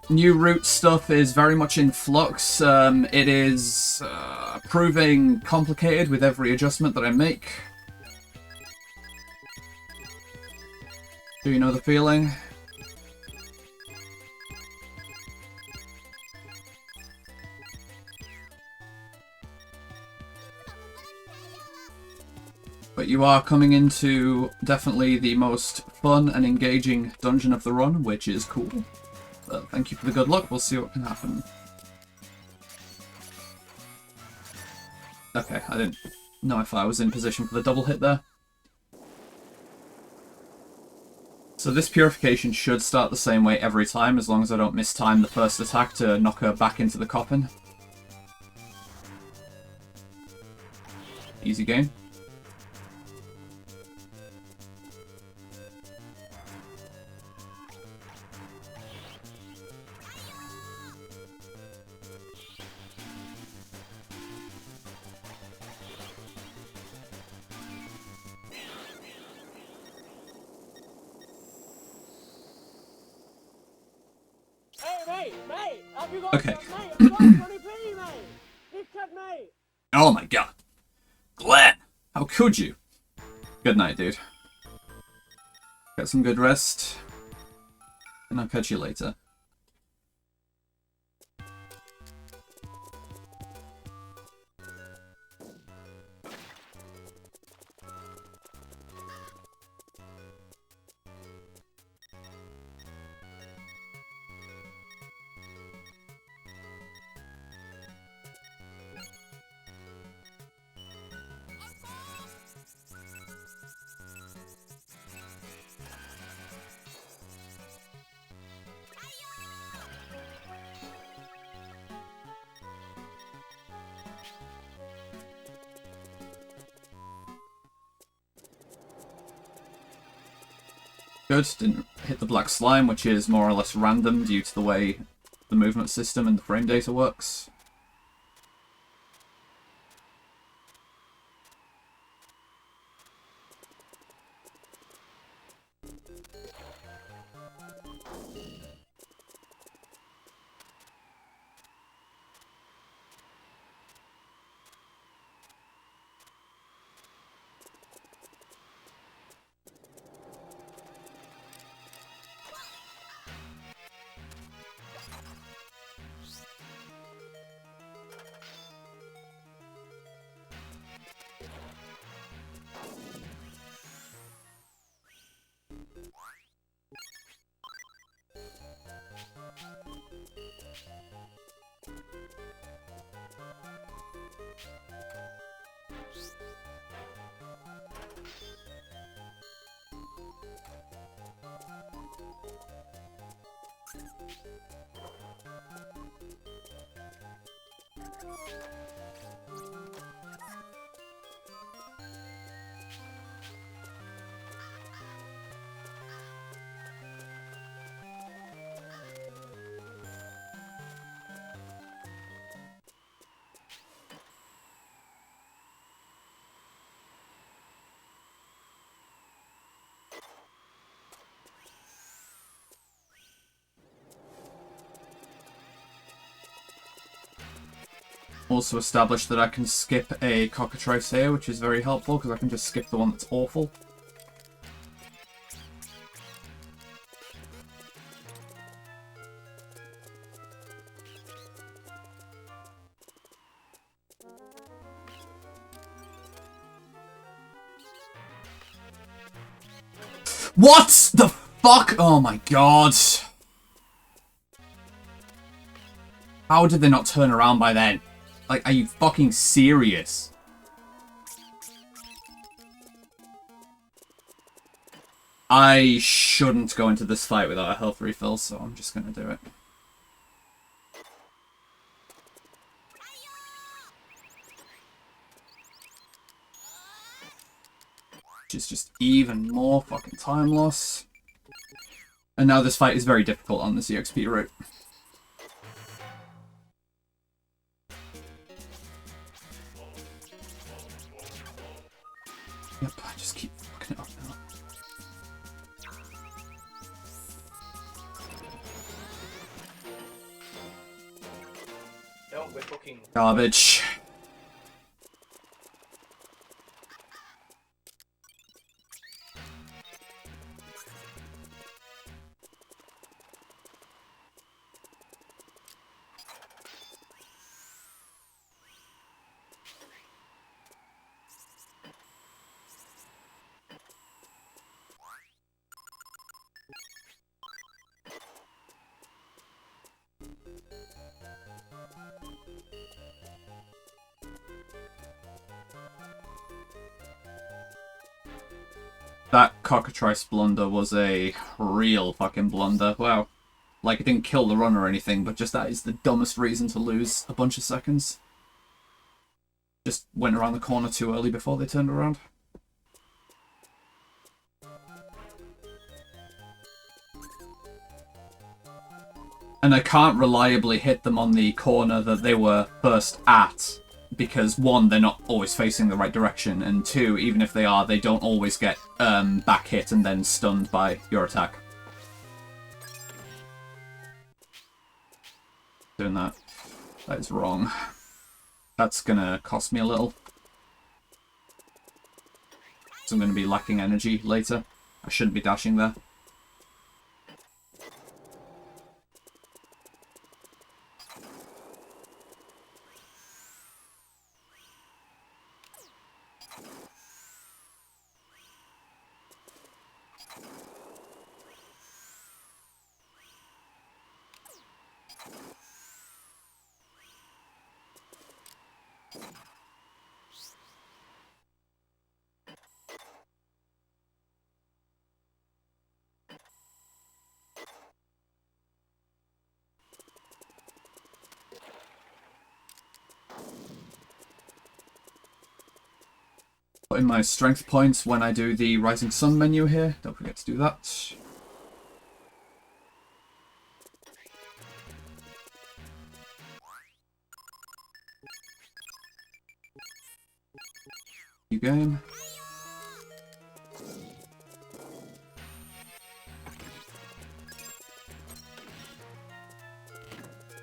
New route stuff is very much in flux. It is proving complicated with every adjustment that I make. Do you know the feeling? But you are coming into definitely the most fun and engaging dungeon of the run, which is cool. But thank you for the good luck, we'll see what can happen. Okay, I didn't know if I was in position for the double hit there. So this purification should start the same way every time, as long as I don't mistime the first attack to knock her back into the coffin. Easy game. Mate, have you got Okay. mate, have you got 20p, mate? Dickhead, mate. Oh my god. Glenn! How could you? Good night, dude. Get some good rest. And I'll catch you later. Good, didn't hit the black slime, which is more or less random due to the way the movement system and the frame data works. Also established that I can skip a cockatrice here, which is very helpful because I can just skip the one that's awful. What the fuck? Oh my god. How did they not turn around by then? Like, are you fucking serious? I shouldn't go into this fight without a health refill, so I'm just gonna do it. Which is just even more fucking time loss. And now this fight is very difficult on this EXP route. Yep, I just keep fucking it up now. No, we're fucking... Garbage. That cockatrice blunder was a real fucking blunder. Wow. Like, it didn't kill the run or anything, but just that is the dumbest reason to lose a bunch of seconds. Just went around the corner too early before they turned around. And I can't reliably hit them on the corner that they were first at, because one, they're not always facing the right direction, and two, even if they are, they don't always get back hit and then stunned by your attack. Doing that. That is wrong. That's gonna cost me a little. So I'm gonna be lacking energy later. I shouldn't be dashing there. Put in my strength points when I do the Rising Sun menu here. Don't forget to do that. New game.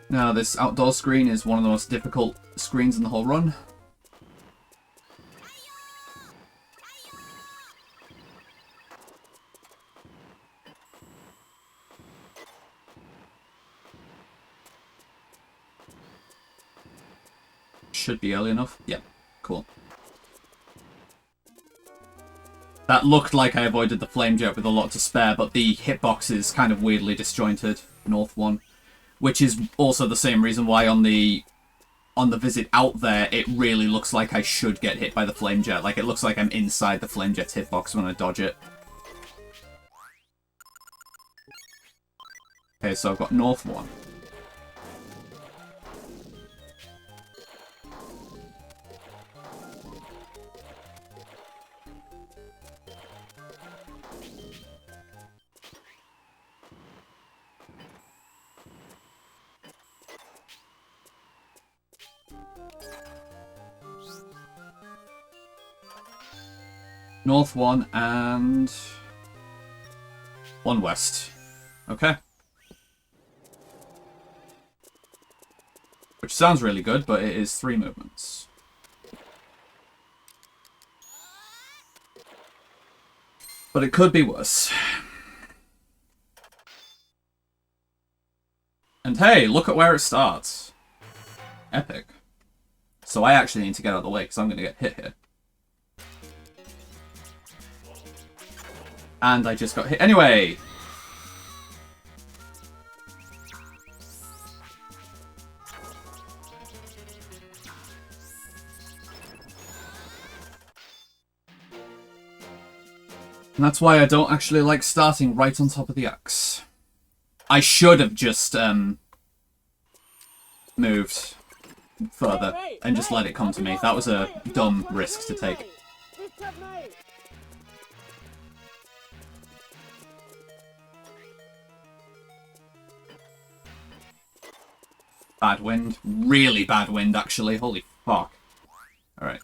Now this outdoor screen is one of the most difficult screens in the whole run. Should be early enough. Yep, cool. That looked like I avoided the flame jet with a lot to spare, but the hitbox is kind of weirdly disjointed, North one. Which is also the same reason why on the visit out there, it really looks like I should get hit by the flame jet. Like, it looks like I'm inside the flame jet's hitbox when I dodge it. Okay, so I've got North one. North one and one west. Okay. Which Which sounds really good, but it is 3 movements. But it could be worse. And hey, look at where it starts. Epic. So I actually need to get out of the way, because I'm going to get hit here. And I just got hit anyway! And that's why I don't actually like starting right on top of the axe. I should have just moved further and just let it come to me. That was a dumb risk to take. Bad wind. Really bad wind, actually. Holy fuck. Alright.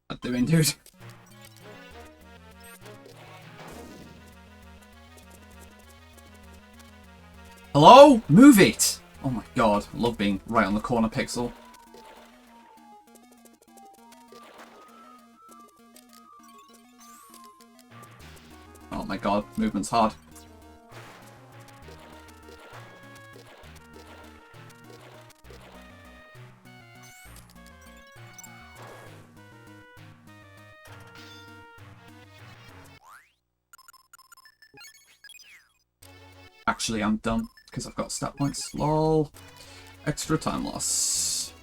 What doing, dude? Hello? Move it! Oh my god, I love being right on the corner pixel. Oh my god, movement's hard. Actually, I'm done, because I've got stat points. Lol. Extra time loss.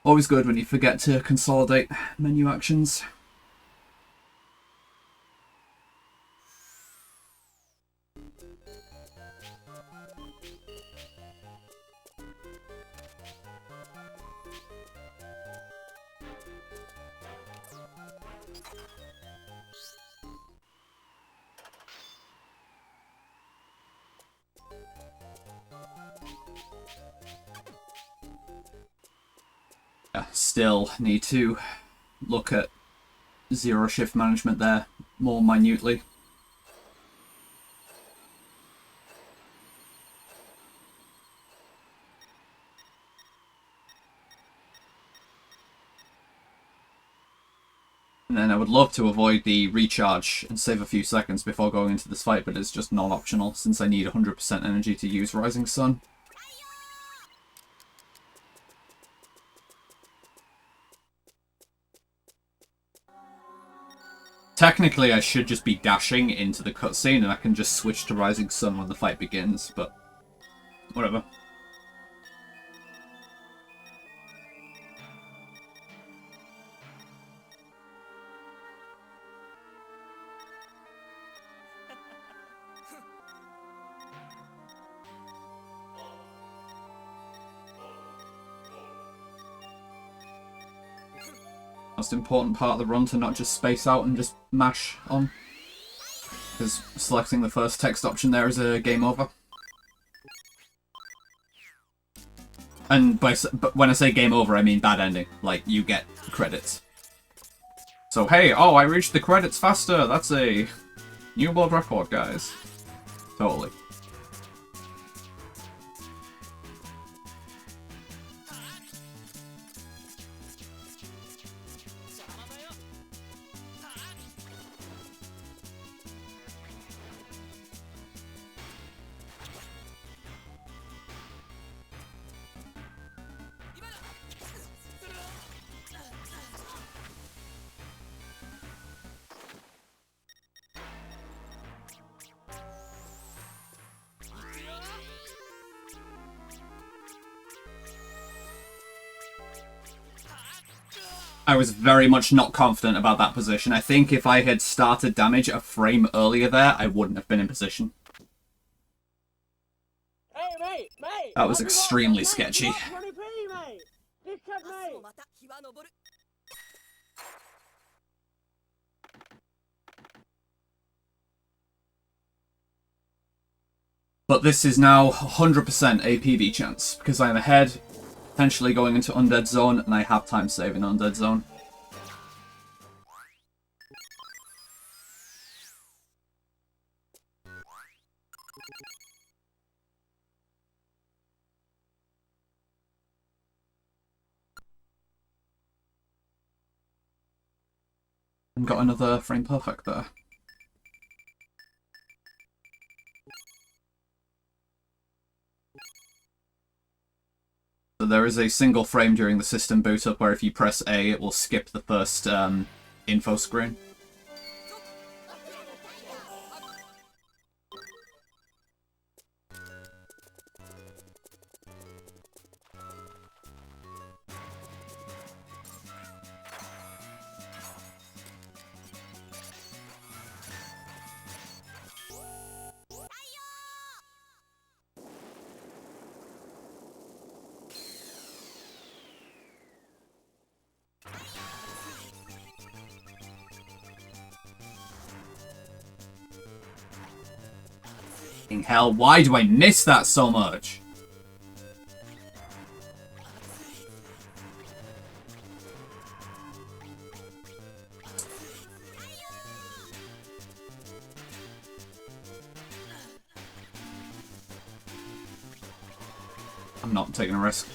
Always good when you forget to consolidate menu actions. Still need to look at zero shift management there more minutely. And then I would love to avoid the recharge and save a few seconds before going into this fight, but it's just not optional since I need 100% energy to use Rising Sun. Technically, I should just be dashing into the cutscene and I can just switch to Rising Sun when the fight begins, but whatever. Most important part of the run to not just space out and just mash on. Because selecting the first text option there is a game over. And but when I say game over, I mean bad ending. Like, you get credits. So hey, oh, I reached the credits faster! That's a new world record, guys. Totally. I was very much not confident about that position. I think if I had started damage a frame earlier there, I wouldn't have been in position. Hey, mate, mate! That was Have you got- extremely mate, sketchy. you got 20p, mate! This kid, mate! But this is now 100% a PB chance, because I am ahead, potentially going into Undead Zone, and I have time save in Undead Zone. And got another frame perfect there. So there is a single frame during the system boot up where if you press A, it will skip the first info screen. Hell, why do I miss that so much? I'm not taking a risk.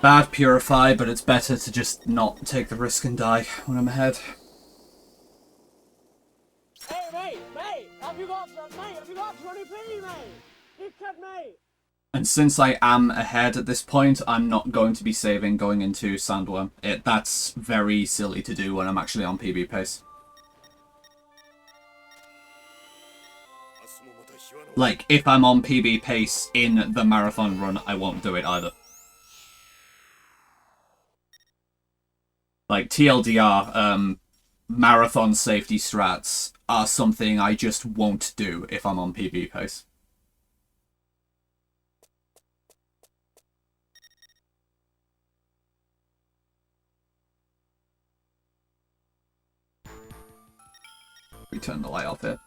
Bad Purify, but it's better to just not take the risk and die when I'm ahead. Hey, mate, have you got 20p, mate? You've kept me. And since I am ahead at this point, I'm not going to be saving going into Sandworm. That's very silly to do when I'm actually on PB pace. Like, if I'm on PB pace in the marathon run, I won't do it either. Like, TLDR, marathon safety strats are something I just won't do if I'm on PB pace. We turn the light off here.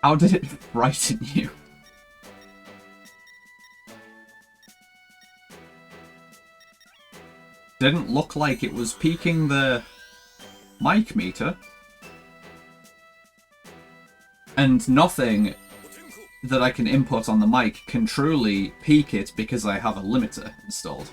How did it frighten you? Didn't look like it was peaking the mic meter. And nothing that I can input on the mic can truly peak it because I have a limiter installed.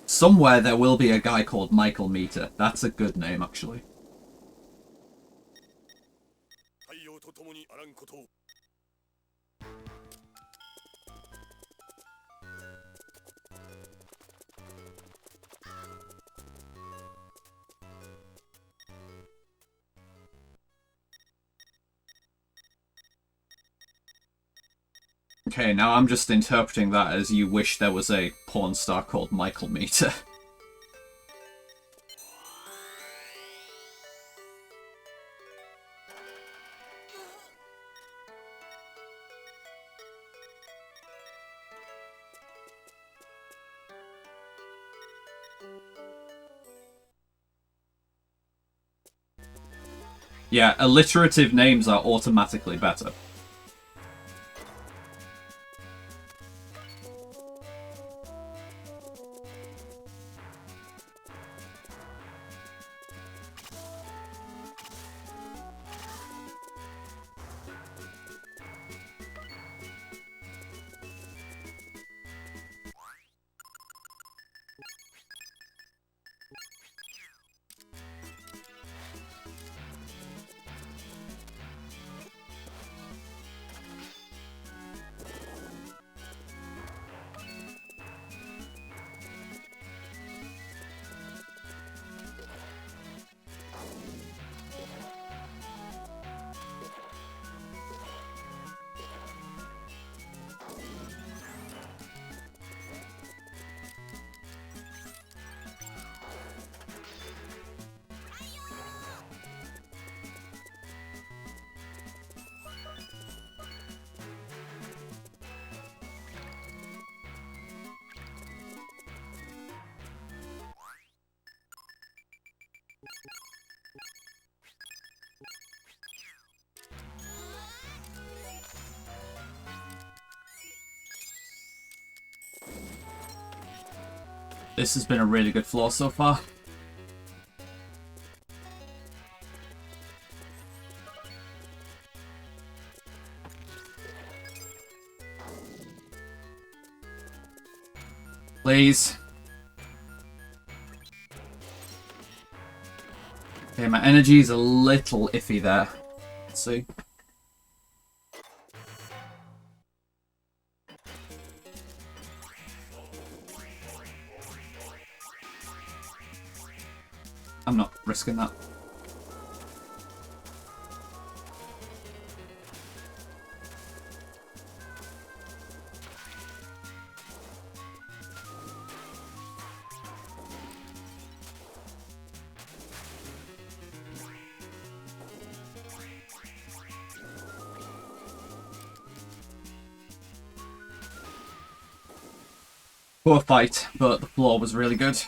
Somewhere there will be a guy called Michael Meter. That's a good name, actually. Okay, now I'm just interpreting that as you wish there was a porn star called Michael Meter. Yeah, alliterative names are automatically better. This has been a really good floor so far. Please. Okay, my energy is a little iffy there. Let's see. I'm not risking that. Poor fight, but the floor was really good.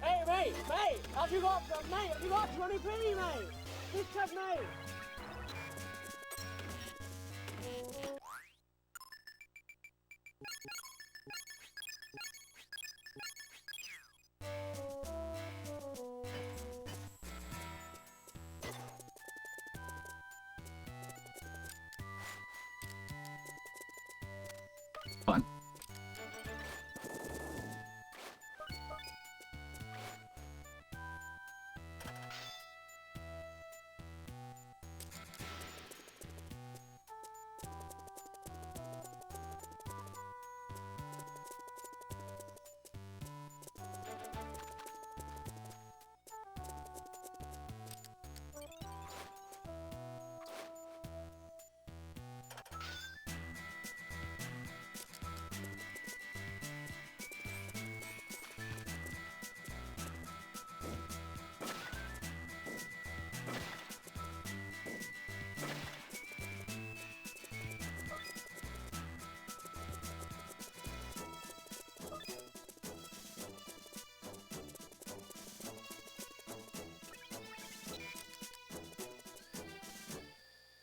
Hey, mate, have you got 20p, mate? Please check me. Fine.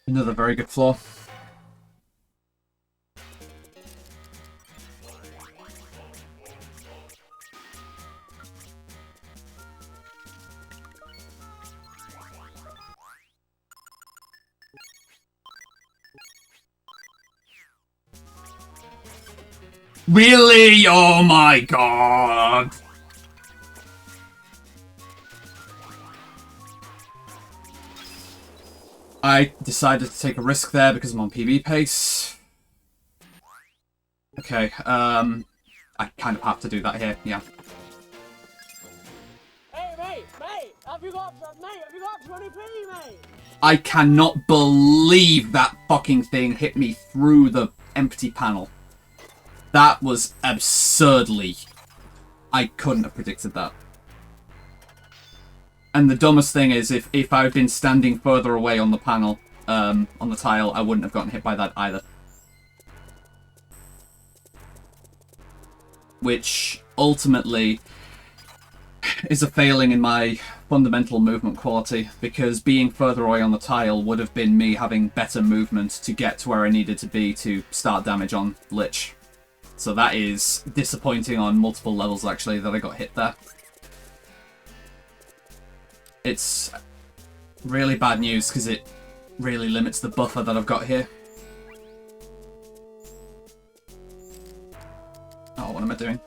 Another very good floor. Really? Oh my god! I decided to take a risk there because I'm on PB pace. Okay, I kind of have to do that here, yeah. Hey, mate, have you got 20p, mate? I cannot believe that fucking thing hit me through the empty panel. That was absurdly... I couldn't have predicted that. And the dumbest thing is, if I had been standing further away on the panel, on the tile, I wouldn't have gotten hit by that either. Which, ultimately, is a failing in my fundamental movement quality, because being further away on the tile would have been me having better movement to get to where I needed to be to start damage on Lich. So that is disappointing on multiple levels, actually, that I got hit there. It's really bad news, because it really limits the buffer that I've got here. Oh, what am I doing?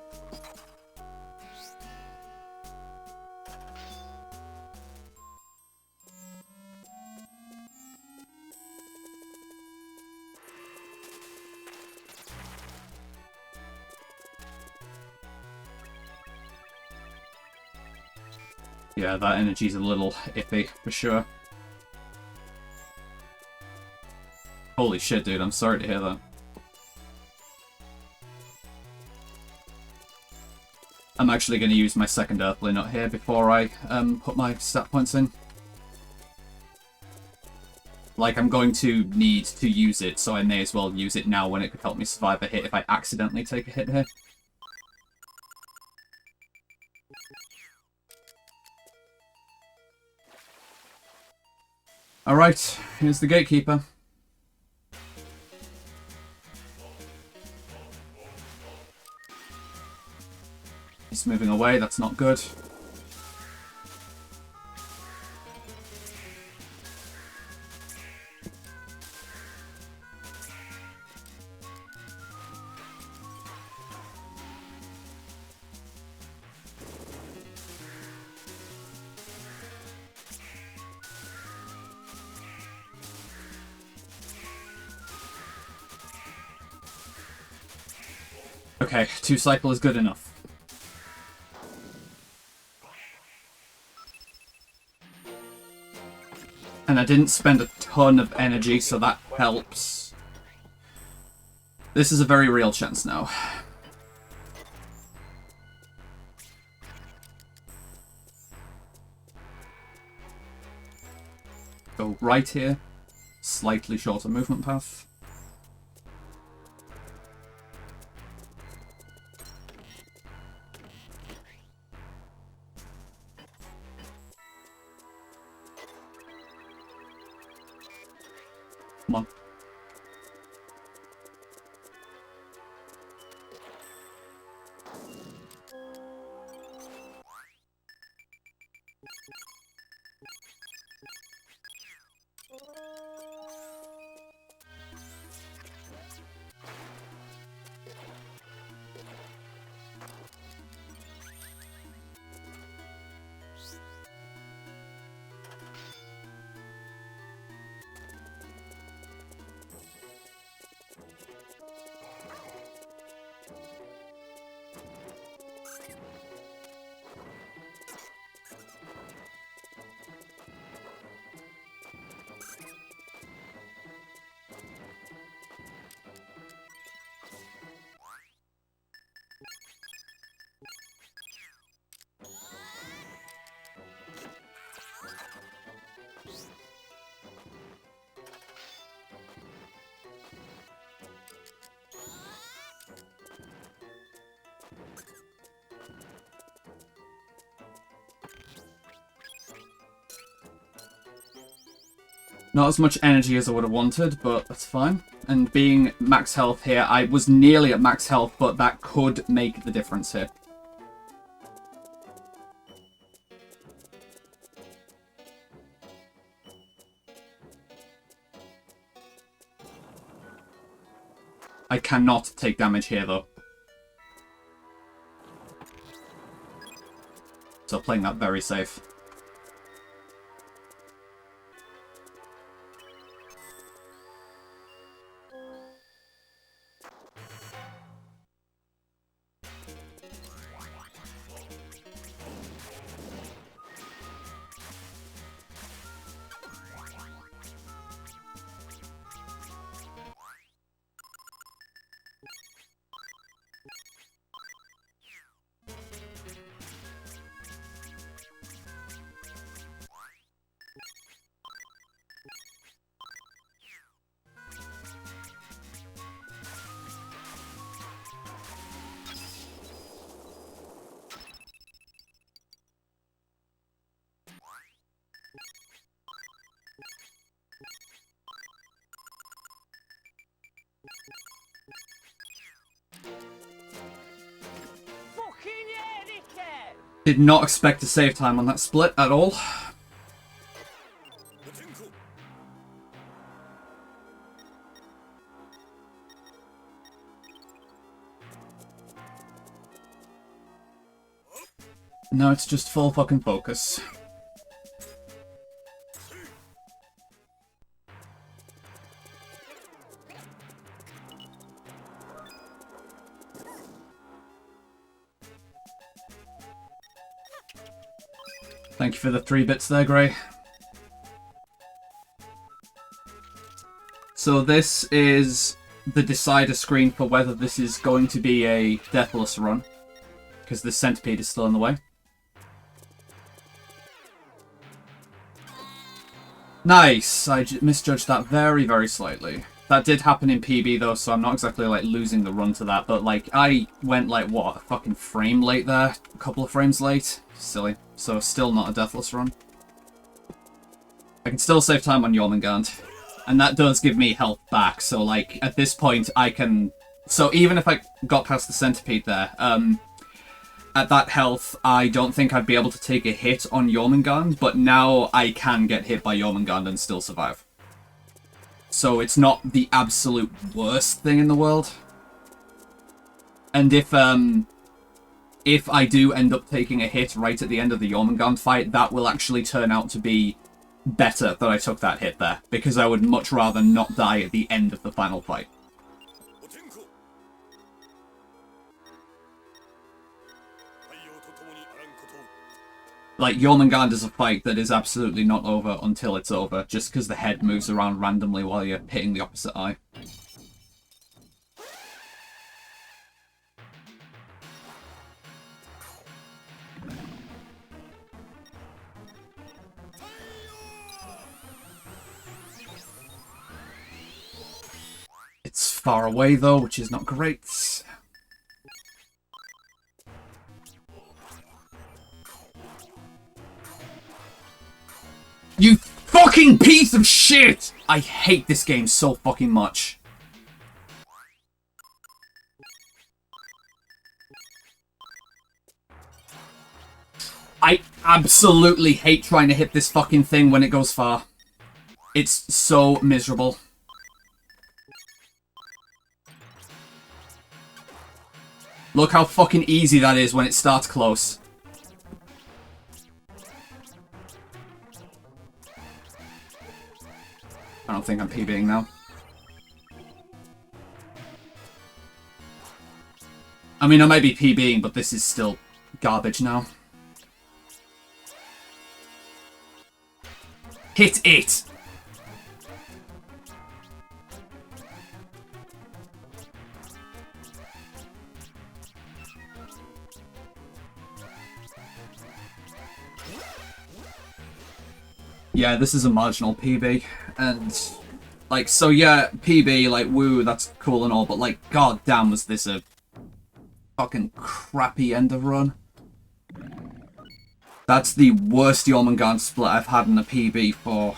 Yeah, that energy's a little iffy, for sure. Holy shit, dude, I'm sorry to hear that. I'm actually going to use my second Earthly Nut here before I put my stat points in. Like, I'm going to need to use it, so I may as well use it now when it could help me survive a hit if I accidentally take a hit here. Alright, here's the Gatekeeper. He's moving away, that's not good. Okay, 2 cycle is good enough. And I didn't spend a ton of energy, so that helps. This is a very real chance now. Go right here. Slightly shorter movement path. Come on. Not as much energy as I would have wanted, but that's fine. And being max health here, I was nearly at max health, but that could make the difference here. I cannot take damage here, though. So playing that very safe. Did not expect to save time on that split at all. No, it's just full fucking focus. Thank you for the 3 bits there, Grey. So this is the decider screen for whether this is going to be a deathless run, because the centipede is still in the way. Nice! I misjudged that very, very slightly. That did happen in PB though, so I'm not exactly like losing the run to that, but like I went like what, a fucking frame late there? A couple of frames late? Silly. So still not a deathless run. I can still save time on Jormungand. And that does give me health back, so like at this point I can... So even if I got past the centipede there, at that health, I don't think I'd be able to take a hit on Jormungand, but now I can get hit by Jormungand and still survive. So it's not the absolute worst thing in the world. And if I do end up taking a hit right at the end of the Jormungand fight, that will actually turn out to be better that I took that hit there, because I would much rather not die at the end of the final fight. Like, Jormungand is a fight that is absolutely not over until it's over, just because the head moves around randomly while you're hitting the opposite eye. It's far away, though, which is not great. You fucking piece of shit! I hate this game so fucking much. I absolutely hate trying to hit this fucking thing when it goes far. It's so miserable. Look how fucking easy that is when it starts close. I don't think I'm PBing now. I mean, I might be PBing, but this is still garbage now. Hit it! Yeah, this is a marginal PB, and, like, so yeah, PB, like, woo, that's cool and all, but, like, god damn, was this a fucking crappy end of run. That's the worst Jormungand split I've had in a PB for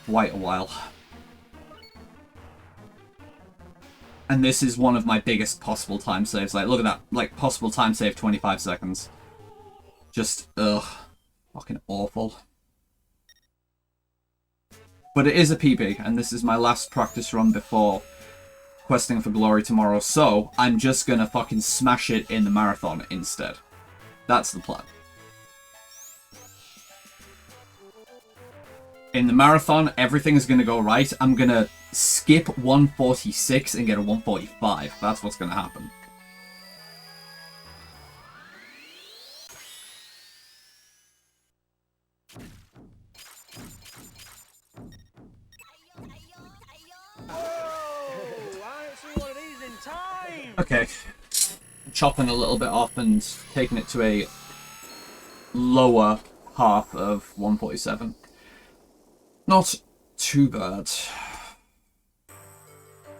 quite a while. And this is one of my biggest possible time saves. Like, look at that, like, possible time save 25 seconds. Just, ugh, fucking awful. But it is a PB, and this is my last practice run before questing for glory tomorrow, so I'm just gonna fucking smash it in the marathon instead. That's the plan. In the marathon, everything is gonna go right. I'm gonna skip 146 and get a 145. That's what's gonna happen. Okay, chopping a little bit off and taking it to a lower half of 147. Not too bad.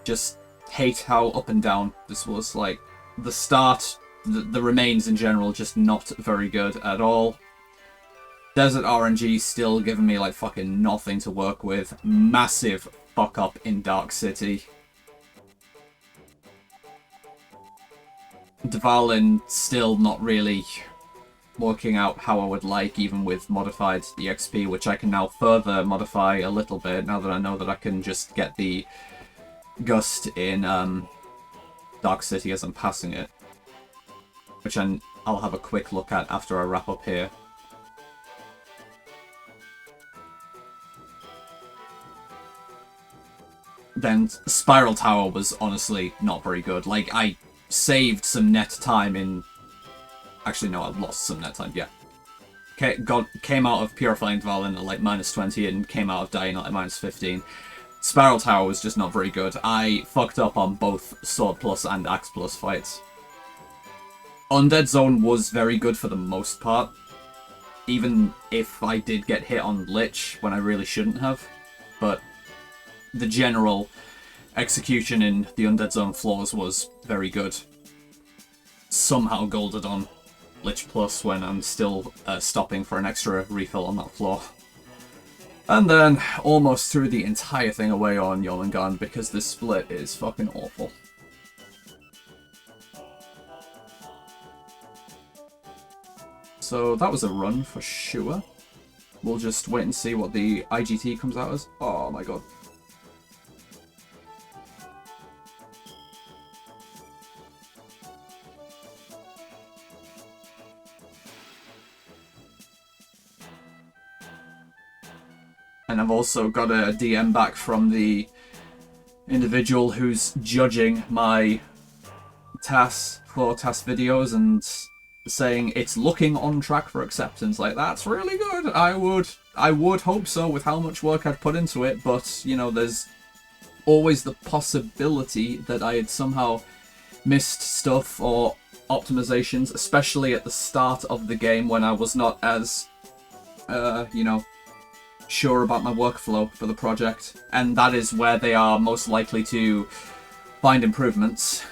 Just hate how up and down this was. Like, the start, the remains in general, just not very good at all. Desert RNG still giving me, like, fucking nothing to work with. Massive fuck up in Dark City. Dvalin still not really working out how I would like, even with modified EXP, which I can now further modify a little bit, now that I know that I can just get the Gust in Dark City as I'm passing it. Which I'll have a quick look at after I wrap up here. Then Spiral Tower was honestly not very good. Like, I saved some net time in... Actually, no, I lost some net time, yeah. Came out of Purifying Dvalin at like -20 and came out of Dying at like -15. Spiral Tower was just not very good. I fucked up on both Sword Plus and Axe Plus fights. Undead Zone was very good for the most part. Even if I did get hit on Lich when I really shouldn't have. But the general execution in the Undead Zone floors was very good. Somehow golded on Lich Plus when I'm still stopping for an extra refill on that floor. And then almost threw the entire thing away on Jormungand because this split is fucking awful. So that was a run for sure. We'll just wait and see what the IGT comes out as. Oh my god. And I've also got a DM back from the individual who's judging my TAS for TAS videos and saying it's looking on track for acceptance. Like, that's really good. I would hope so with how much work I'd put into it, but you know, there's always the possibility that I had somehow missed stuff or optimizations, especially at the start of the game when I was not as you know, sure about my workflow for the project, and that is where they are most likely to find improvements,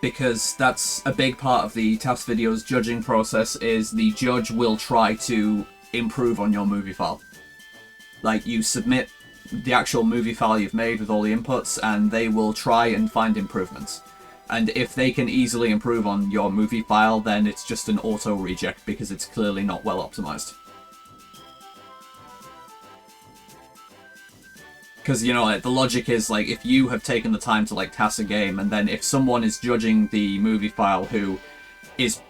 because that's a big part of the TAS video's judging process. Is the judge will try to improve on your movie file. Like, you submit the actual movie file you've made with all the inputs, and they will try and find improvements. And if they can easily improve on your movie file, then it's just an auto reject because it's clearly not well optimized. Because, you know, like, the logic is, like, if you have taken the time to, like, TAS a game, and then if someone is judging the movie file who is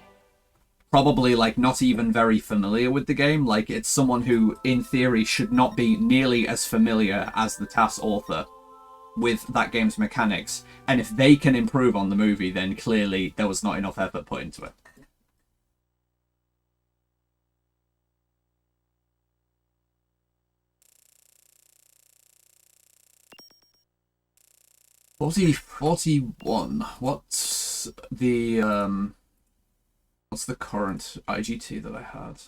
probably, like, not even very familiar with the game, like, it's someone who, in theory, should not be nearly as familiar as the TAS author with that game's mechanics, and if they can improve on the movie, then clearly there was not enough effort put into it. $40.41. What's the current IGT that I had?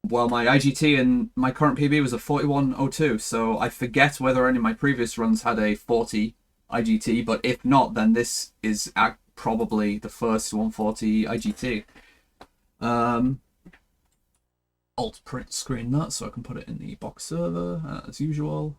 Well, my IGT in my current PB was a 41.02, so I forget whether any of my previous runs had a 40 IGT, but if not, then this is probably the first 140 IGT. Alt print screen that so I can put it in the box server as usual.